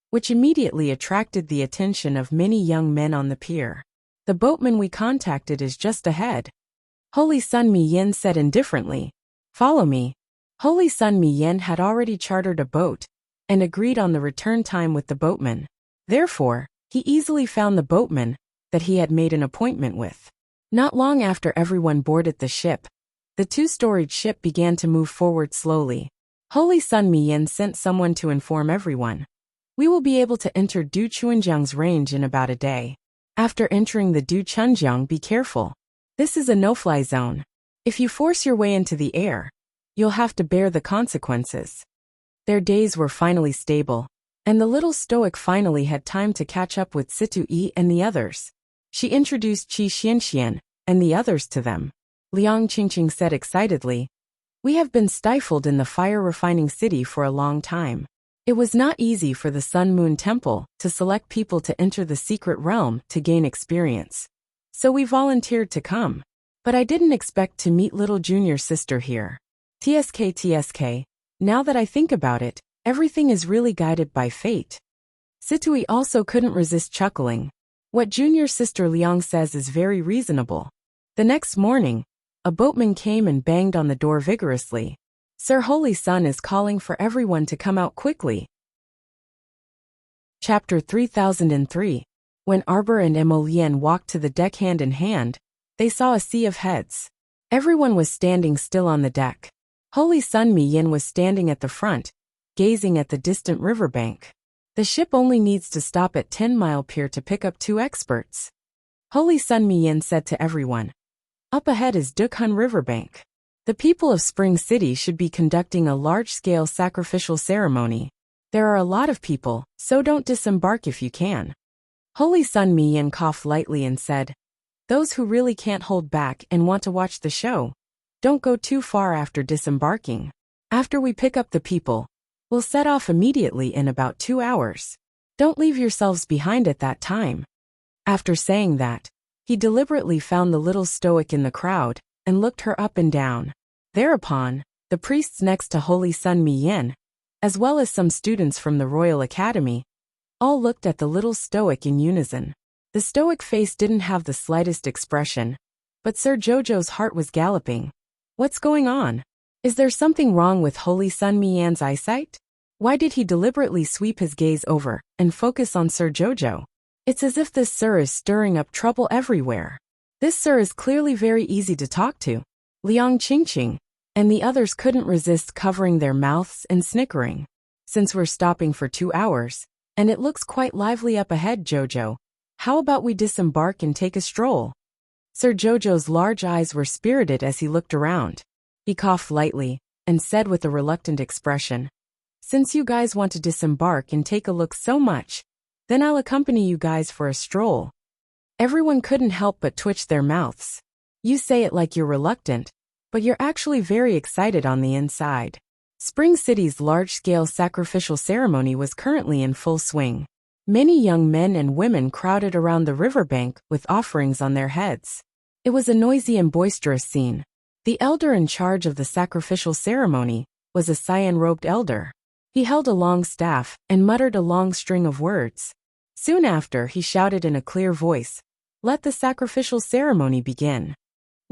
which immediately attracted the attention of many young men on the pier. "The boatman we contacted is just ahead," Holy Sun Mi Yin said indifferently. "Follow me." Holy Sun Mi Yin had already chartered a boat and agreed on the return time with the boatman. Therefore, he easily found the boatman that he had made an appointment with. Not long after everyone boarded the ship, the two-storied ship began to move forward slowly. Holy Sun Mi Yin sent someone to inform everyone. "We will be able to enter Du Chuanjiang's range in about a day. After entering the Du Chunjiang, be careful. This is a no-fly zone. If you force your way into the air, you'll have to bear the consequences." Their days were finally stable, and the little stoic finally had time to catch up with Situ Yi and the others. She introduced Qi Xianxian and the others to them. Liang Qingqing said excitedly, "We have been stifled in the fire refining city for a long time. It was not easy for the Sun Moon Temple to select people to enter the secret realm to gain experience. So we volunteered to come. But I didn't expect to meet little junior sister here. TSK, now that I think about it, everything is really guided by fate. Situi also couldn't resist chuckling. What junior sister Liang says is very reasonable. The next morning, a boatman came and banged on the door vigorously. Sir Holy Sun is calling for everyone to come out quickly. Chapter 3003. When Arbor and Emolien walked to the deck hand in hand, they saw a sea of heads. Everyone was standing still on the deck. Holy Sun Mi-yin was standing at the front, gazing at the distant riverbank. The ship only needs to stop at 10 Mile Pier to pick up 2 experts. Holy Sun Mi-yin said to everyone. Up ahead is Dukhan Riverbank. The people of Spring City should be conducting a large-scale sacrificial ceremony. There are a lot of people, so don't disembark if you can. Holy Sun Mi-yin coughed lightly and said, those who really can't hold back and want to watch the show, don't go too far after disembarking. After we pick up the people, we'll set off immediately in about 2 hours. Don't leave yourselves behind at that time. After saying that, he deliberately found the little stoic in the crowd and looked her up and down. Thereupon, the priests next to Holy Sun Mi-yin, as well as some students from the Royal Academy, all looked at the little stoic in unison. The stoic face didn't have the slightest expression, but Sir Jojo's heart was galloping. What's going on? Is there something wrong with Holy Sun Mi-yin's eyesight? Why did he deliberately sweep his gaze over and focus on Sir Jojo? It's as if this Sir is stirring up trouble everywhere. This Sir is clearly very easy to talk to. Liang Qingqing and the others couldn't resist covering their mouths and snickering. Since we're stopping for 2 hours, and it looks quite lively up ahead, Jojo, how about we disembark and take a stroll? Sir Jojo's large eyes were spirited as he looked around. He coughed lightly and said with a reluctant expression, since you guys want to disembark and take a look so much, then I'll accompany you guys for a stroll. Everyone couldn't help but twitch their mouths. You say it like you're reluctant, but you're actually very excited on the inside. Spring City's large-scale sacrificial ceremony was currently in full swing. Many young men and women crowded around the riverbank with offerings on their heads. It was a noisy and boisterous scene. The elder in charge of the sacrificial ceremony was a cyan-robed elder. He held a long staff and muttered a long string of words. Soon after, he shouted in a clear voice, "Let the sacrificial ceremony begin."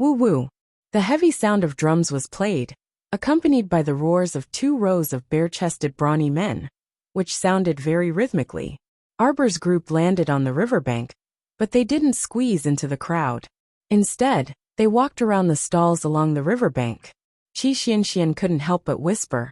Woo-woo. The heavy sound of drums was played, accompanied by the roars of 2 rows of bare-chested brawny men, which sounded very rhythmically. Arbor's group landed on the riverbank, but they didn't squeeze into the crowd. Instead, they walked around the stalls along the riverbank. Qi Xianxian couldn't help but whisper,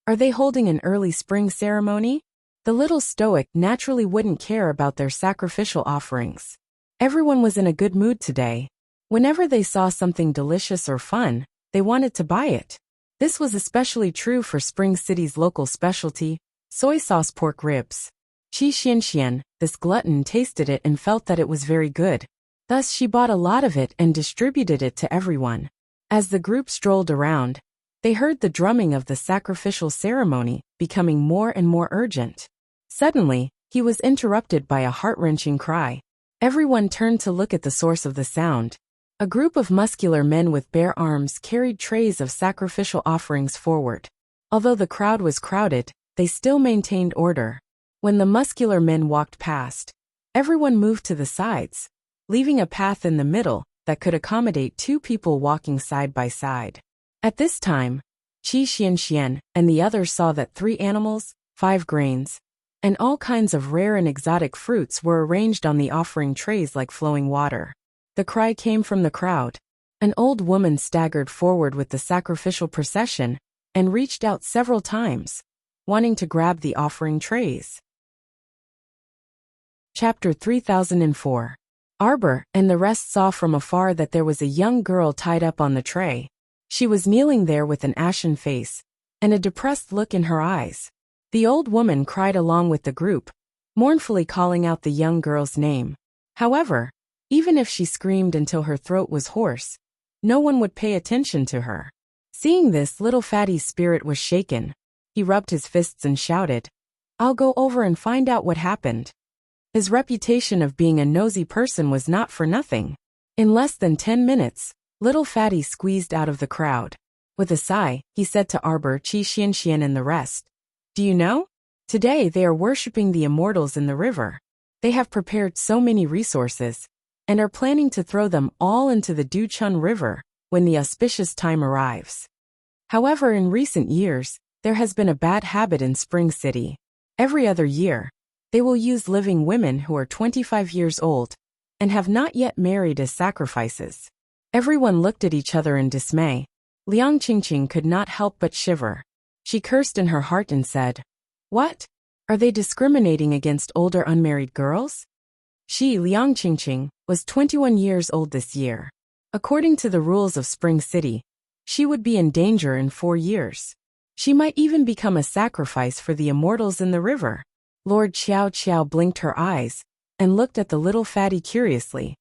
"Are they holding an early spring ceremony?" The little stoic naturally wouldn't care about their sacrificial offerings. Everyone was in a good mood today. Whenever they saw something delicious or fun, they wanted to buy it. This was especially true for Spring City's local specialty, soy sauce pork ribs. Qi Xianxian, this glutton, tasted it and felt that it was very good. Thus she bought a lot of it and distributed it to everyone. As the group strolled around, they heard the drumming of the sacrificial ceremony becoming more and more urgent. Suddenly, he was interrupted by a heart-wrenching cry. Everyone turned to look at the source of the sound. A group of muscular men with bare arms carried trays of sacrificial offerings forward. Although the crowd was crowded, they still maintained order. When the muscular men walked past, everyone moved to the sides, leaving a path in the middle that could accommodate 2 people walking side by side. At this time, Qi Xianxian and the others saw that 3 animals, 5 grains, and all kinds of rare and exotic fruits were arranged on the offering trays like flowing water. The cry came from the crowd. An old woman staggered forward with the sacrificial procession and reached out several times, wanting to grab the offering trays. Chapter 3004. Arbor and the rest saw from afar that there was a young girl tied up on the tray. She was kneeling there with an ashen face and a depressed look in her eyes. The old woman cried along with the group, mournfully calling out the young girl's name. However, even if she screamed until her throat was hoarse, no one would pay attention to her. Seeing this, little Fatty's spirit was shaken. He rubbed his fists and shouted, I'll go over and find out what happened. His reputation of being a nosy person was not for nothing. In less than 10 minutes, little Fatty squeezed out of the crowd. With a sigh, he said to Arbor, Qi Xian Xian and the rest, "Do you know? Today they are worshipping the immortals in the river. They have prepared so many resources, and are planning to throw them all into the Duchun River when the auspicious time arrives." However, in recent years, there has been a bad habit in Spring City. Every other year, they will use living women who are 25 years old and have not yet married as sacrifices. Everyone looked at each other in dismay. Liang Qingqing could not help but shiver. She cursed in her heart and said, "What? Are they discriminating against older unmarried girls?" She, Liang Qingqing, was 21 years old this year. According to the rules of Spring City, she would be in danger in 4 years. She might even become a sacrifice for the immortals in the river. Lord Xiao Xiao blinked her eyes and looked at the little fatty curiously.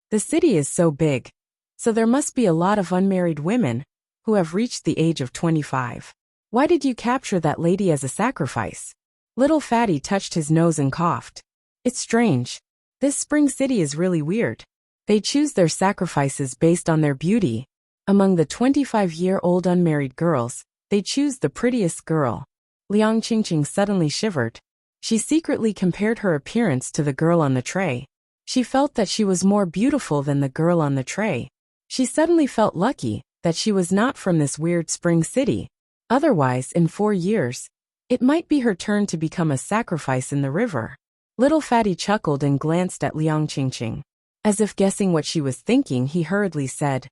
The city is so big, so there must be a lot of unmarried women who have reached the age of 25. Why did you capture that lady as a sacrifice? Little Fatty touched his nose and coughed. It's strange. This Spring City is really weird. They choose their sacrifices based on their beauty. Among the 25-year-old unmarried girls, they choose the prettiest girl. Liang Qingqing suddenly shivered. She secretly compared her appearance to the girl on the tray. She felt that she was more beautiful than the girl on the tray. She suddenly felt lucky that she was not from this weird Spring City. Otherwise, in 4 years, it might be her turn to become a sacrifice in the river. Little Fatty chuckled and glanced at Liang Qingqing. As if guessing what she was thinking, he hurriedly said,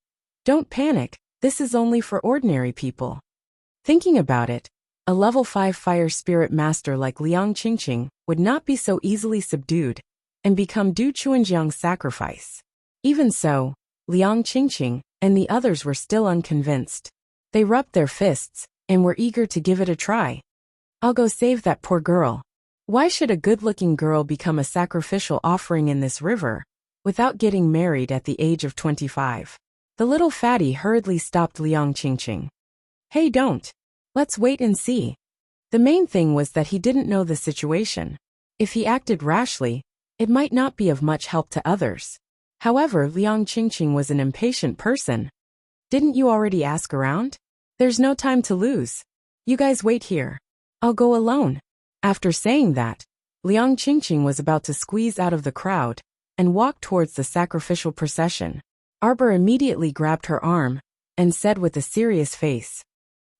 "Don't panic, this is only for ordinary people." Thinking about it, a level 5 fire spirit master like Liang Qingqing would not be so easily subdued and become Du Chuanjiang's sacrifice. Even so, Liang Qingqing and the others were still unconvinced. They rubbed their fists and were eager to give it a try. "I'll go save that poor girl. Why should a good-looking girl become a sacrificial offering in this river without getting married at the age of 25? The little fatty hurriedly stopped Liang Qingqing. "Hey, don't. Let's wait and see." The main thing was that he didn't know the situation. If he acted rashly, it might not be of much help to others. However, Liang Qingqing was an impatient person. "Didn't you already ask around? There's no time to lose. You guys wait here. I'll go alone." After saying that, Liang Qingqing was about to squeeze out of the crowd and walk towards the sacrificial procession. Arbor immediately grabbed her arm and said with a serious face,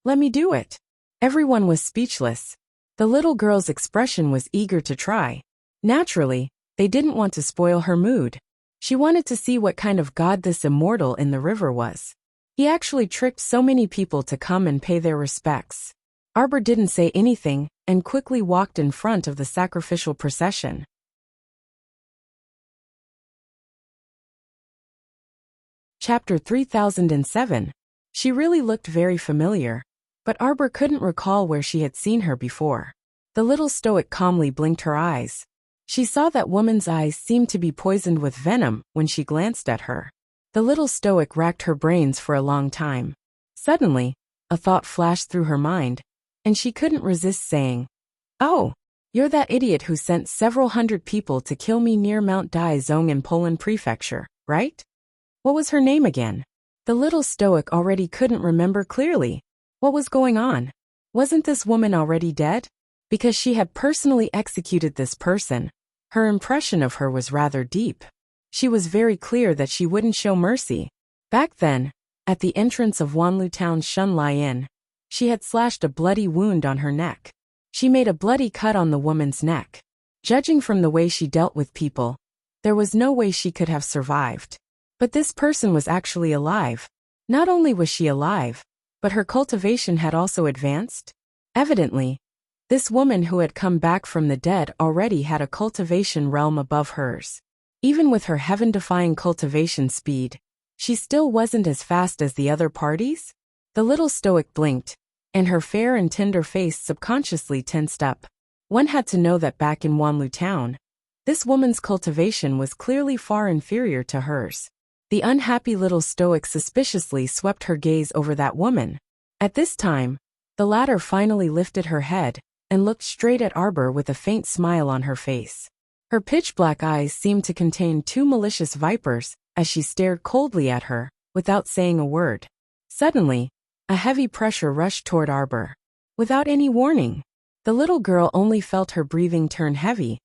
"Let me do it." Everyone was speechless. The little girl's expression was eager to try. Naturally, they didn't want to spoil her mood. She wanted to see what kind of god this immortal in the river was. He actually tricked so many people to come and pay their respects. Arbor didn't say anything and quickly walked in front of the sacrificial procession. Chapter 3007. She really looked very familiar, but Arbor couldn't recall where she had seen her before. The little stoic calmly blinked her eyes. She saw that woman's eyes seemed to be poisoned with venom when she glanced at her. The little stoic racked her brains for a long time. Suddenly, a thought flashed through her mind, and she couldn't resist saying, "Oh, you're that idiot who sent several hundred people to kill me near Mount Dai Zong in Poland Prefecture, right? What was her name again?" The little stoic already couldn't remember clearly. What was going on? Wasn't this woman already dead? Because she had personally executed this person, her impression of her was rather deep. She was very clear that she wouldn't show mercy. Back then, at the entrance of Wanlu Town's Shunlai Inn, she had slashed a bloody wound on her neck. She made a bloody cut on the woman's neck. Judging from the way she dealt with people, there was no way she could have survived. But this person was actually alive. Not only was she alive, but her cultivation had also advanced. Evidently, this woman who had come back from the dead already had a cultivation realm above hers. Even with her heaven-defying cultivation speed, she still wasn't as fast as the other parties? The little stoic blinked, and her fair and tender face subconsciously tensed up. One had to know that back in Wanlu Town, this woman's cultivation was clearly far inferior to hers. The unhappy little stoic suspiciously swept her gaze over that woman. At this time, the latter finally lifted her head and looked straight at Arbor with a faint smile on her face. Her pitch-black eyes seemed to contain two malicious vipers as she stared coldly at her, without saying a word. Suddenly, a heavy pressure rushed toward Arbor. Without any warning, the little girl only felt her breathing turn heavy,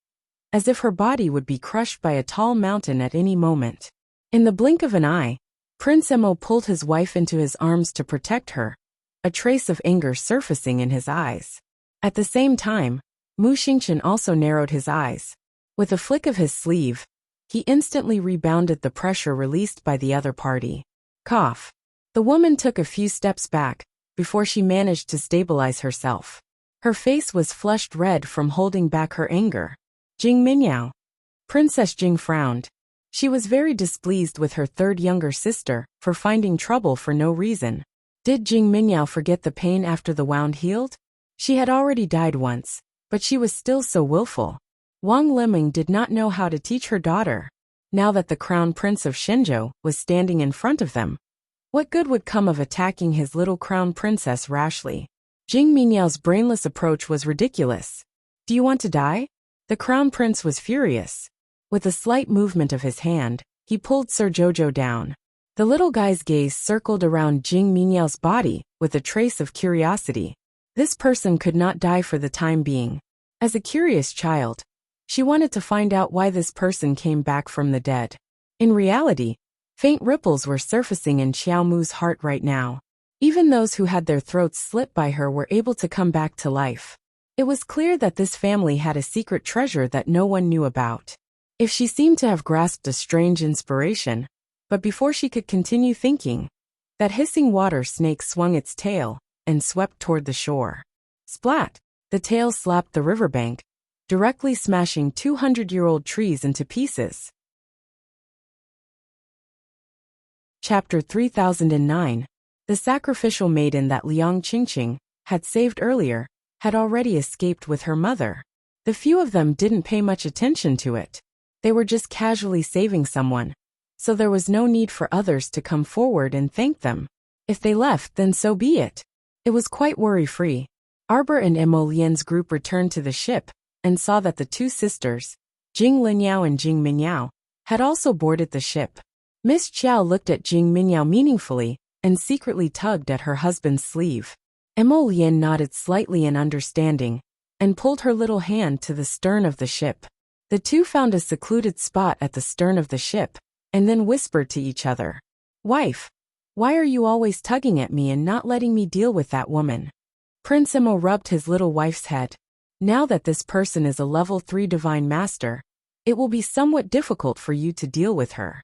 as if her body would be crushed by a tall mountain at any moment. In the blink of an eye, Prince Emo pulled his wife into his arms to protect her, a trace of anger surfacing in his eyes. At the same time, Mu Xingchen also narrowed his eyes. With a flick of his sleeve, he instantly rebounded the pressure released by the other party. Cough. The woman took a few steps back, before she managed to stabilize herself. Her face was flushed red from holding back her anger. Jing Minyao. Princess Jing frowned. She was very displeased with her third younger sister for finding trouble for no reason. Did Jing Minyao forget the pain after the wound healed? She had already died once, but she was still so willful. Wang Liming did not know how to teach her daughter. Now that the crown prince of Shenzhou was standing in front of them, what good would come of attacking his little crown princess rashly? Jing Minyao's brainless approach was ridiculous. Do you want to die? The crown prince was furious. With a slight movement of his hand, he pulled Sir Jojo down. The little guy's gaze circled around Jing Minyao's body with a trace of curiosity. This person could not die for the time being. As a curious child, she wanted to find out why this person came back from the dead. In reality, faint ripples were surfacing in Xiao Mu's heart right now. Even those who had their throats slit by her were able to come back to life. It was clear that this family had a secret treasure that no one knew about. If she seemed to have grasped a strange inspiration, but before she could continue thinking, that hissing water snake swung its tail and swept toward the shore. Splat! The tail slapped the riverbank, directly smashing 200-year-old trees into pieces. Chapter 3009. The sacrificial maiden that Liang Qingqing had saved earlier had already escaped with her mother. The few of them didn't pay much attention to it. They were just casually saving someone, so there was no need for others to come forward and thank them. If they left, then so be it. It was quite worry-free. Arbor and Emo Lian's group returned to the ship and saw that the two sisters, Jing Linyao and Jing Minyao, had also boarded the ship. Miss Chiao looked at Jing Minyao meaningfully and secretly tugged at her husband's sleeve. Emo Lian nodded slightly in understanding and pulled her little hand to the stern of the ship. The two found a secluded spot at the stern of the ship and then whispered to each other. "Wife, why are you always tugging at me and not letting me deal with that woman?" Prince Emo rubbed his little wife's head. Now that this person is a level 3 divine master, it will be somewhat difficult for you to deal with her.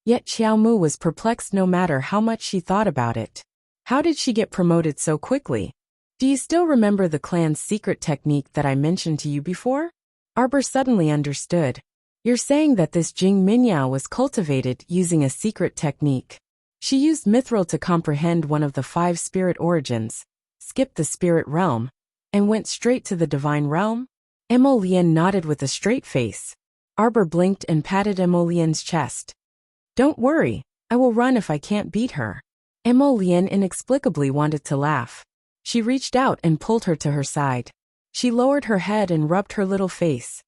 Yet Xiao Mu was perplexed no matter how much she thought about it. How did she get promoted so quickly? Do you still remember the clan's secret technique that I mentioned to you before? Arbor suddenly understood. You're saying that this Jing Minyao was cultivated using a secret technique. She used mithril to comprehend one of the 5 spirit origins, skipped the spirit realm, and went straight to the divine realm? Emo Lian nodded with a straight face. Arbor blinked and patted Emo Lian's chest. Don't worry, I will run if I can't beat her. Emo Lian inexplicably wanted to laugh. She reached out and pulled her to her side. She lowered her head and rubbed her little face.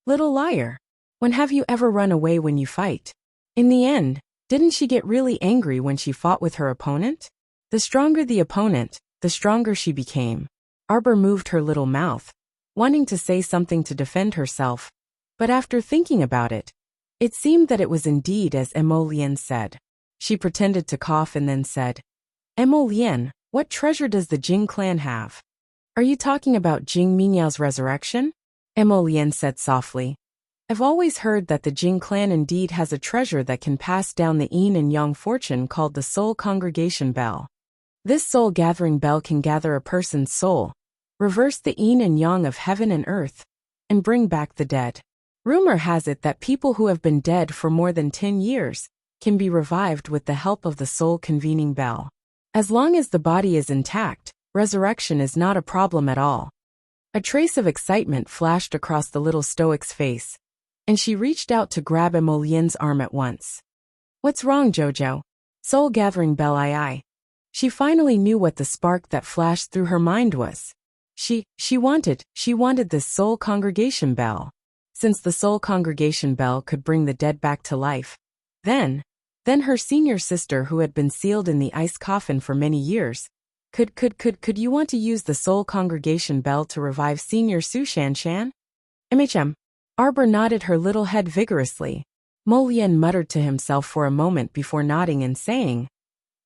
Little liar. When have you ever run away when you fight? In the end, didn't she get really angry when she fought with her opponent? The stronger the opponent, the stronger she became. Arbor moved her little mouth, wanting to say something to defend herself, but after thinking about it, it seemed that it was indeed as Emo Lian said. She pretended to cough and then said, Emo Lian, what treasure does the Jing clan have? Are you talking about Jing Minyao's resurrection? Emo Lian said softly. I've always heard that the Jing clan indeed has a treasure that can pass down the yin and yang fortune called the soul congregation bell. This soul gathering bell can gather a person's soul, reverse the yin and yang of heaven and earth, and bring back the dead. Rumor has it that people who have been dead for more than 10 years can be revived with the help of the soul convening bell. As long as the body is intact, resurrection is not a problem at all. A trace of excitement flashed across the little stoic's face, and she reached out to grab Emo Lian's arm at once. What's wrong, Jojo? Soul gathering bell I. She finally knew what the spark that flashed through her mind was. She wanted this soul congregation bell. Since the soul congregation bell could bring the dead back to life, then her senior sister, who had been sealed in the ice coffin for many years, could you want to use the soul congregation bell to revive senior Su Shanshan? Arbor nodded her little head vigorously. Mo Lian muttered to himself for a moment before nodding and saying,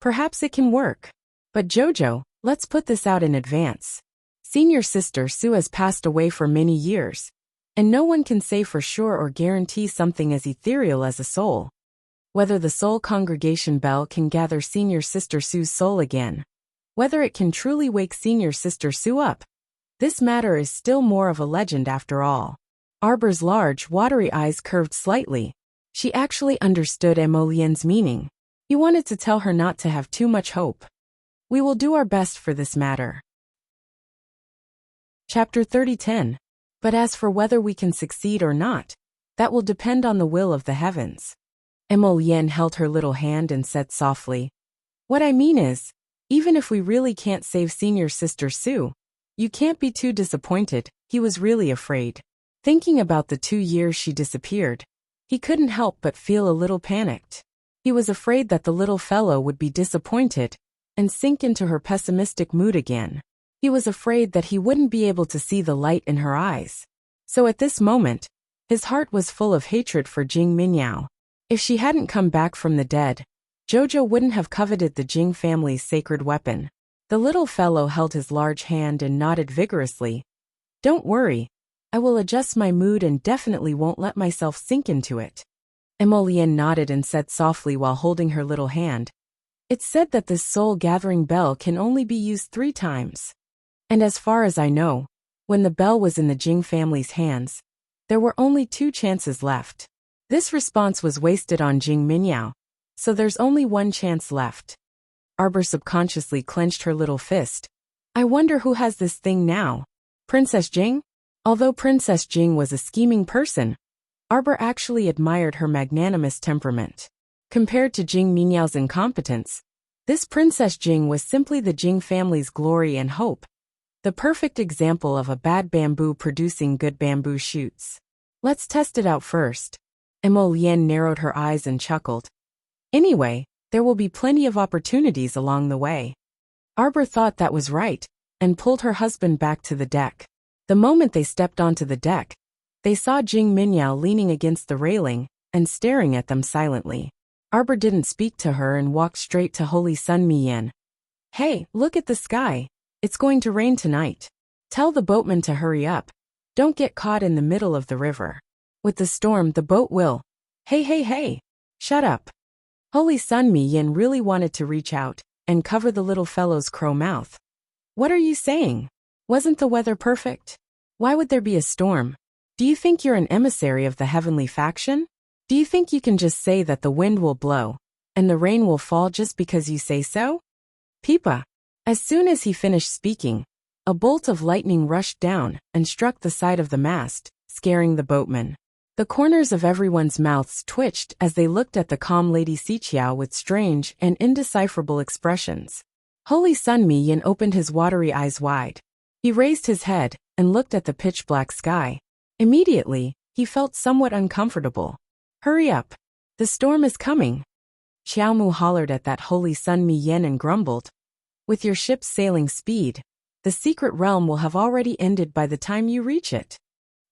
"Perhaps it can work. But Jojo, let's put this out in advance. Senior sister Su has passed away for many years, and no one can say for sure or guarantee something as ethereal as a soul. Whether the soul congregation bell can gather senior sister Su's soul again, whether it can truly wake senior sister Su up, this matter is still more of a legend after all." Arbor's large, watery eyes curved slightly. She actually understood Emolien's meaning. He wanted to tell her not to have too much hope. "We will do our best for this matter." Chapter 30:10. But as for whether we can succeed or not, that will depend on the will of the heavens. Emolien held her little hand and said softly, "What I mean is, even if we really can't save senior sister Su, you can't be too disappointed." He was really afraid. Thinking about the 2 years she disappeared, he couldn't help but feel a little panicked. He was afraid that the little fellow would be disappointed and sink into her pessimistic mood again. He was afraid that he wouldn't be able to see the light in her eyes. So at this moment, his heart was full of hatred for Jing Minyao. If she hadn't come back from the dead, Jojo wouldn't have coveted the Jing family's sacred weapon. The little fellow held his large hand and nodded vigorously. "Don't worry. I will adjust my mood and definitely won't let myself sink into it." Emolien nodded and said softly while holding her little hand, "It's said that this soul-gathering bell can only be used 3 times. And as far as I know, when the bell was in the Jing family's hands, there were only 2 chances left. This response was wasted on Jing Minyao, so there's only 1 chance left." Arbor subconsciously clenched her little fist. "I wonder who has this thing now. Princess Jing?" Although Princess Jing was a scheming person, Arbor actually admired her magnanimous temperament. Compared to Jing Minyao's incompetence, this Princess Jing was simply the Jing family's glory and hope, the perfect example of a bad bamboo producing good bamboo shoots. "Let's test it out first." Emolien narrowed her eyes and chuckled. "Anyway, there will be plenty of opportunities along the way." Arbor thought that was right, and pulled her husband back to the deck. The moment they stepped onto the deck, they saw Jing Minyao leaning against the railing and staring at them silently. Arbor didn't speak to her and walked straight to Holy Sun Miyan. "Hey, look at the sky. It's going to rain tonight. Tell the boatman to hurry up. Don't get caught in the middle of the river. With the storm, the boat will—" Hey, shut up." Holy Sun Miyan really wanted to reach out and cover the little fellow's crow mouth. "What are you saying? Wasn't the weather perfect? Why would there be a storm? Do you think you're an emissary of the heavenly faction? Do you think you can just say that the wind will blow and the rain will fall just because you say so?" Pipa. As soon as he finished speaking, a bolt of lightning rushed down and struck the side of the mast, scaring the boatman. The corners of everyone's mouths twitched as they looked at the calm Lady Xiqiao with strange and indecipherable expressions. Holy Sun Miyan opened his watery eyes wide. He raised his head and looked at the pitch-black sky. Immediately, he felt somewhat uncomfortable. "Hurry up. The storm is coming." Xiaomu hollered at that Holy Sun Miyan and grumbled, "With your ship's sailing speed, the secret realm will have already ended by the time you reach it."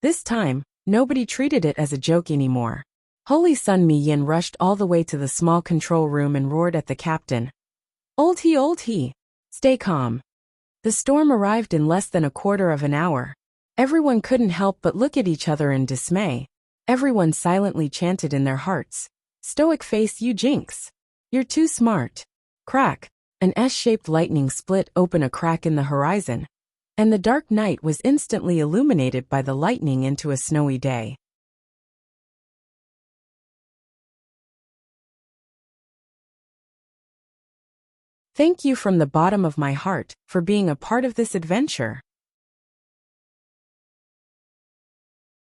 This time, nobody treated it as a joke anymore. Holy Sun Miyan rushed all the way to the small control room and roared at the captain. Old he, stay calm." The storm arrived in less than a quarter of an hour. Everyone couldn't help but look at each other in dismay. Everyone silently chanted in their hearts, "Stoic face, you jinx. You're too smart." Crack! An S-shaped lightning split open a crack in the horizon, and the dark night was instantly illuminated by the lightning into a snowy day. Thank you from the bottom of my heart for being a part of this adventure.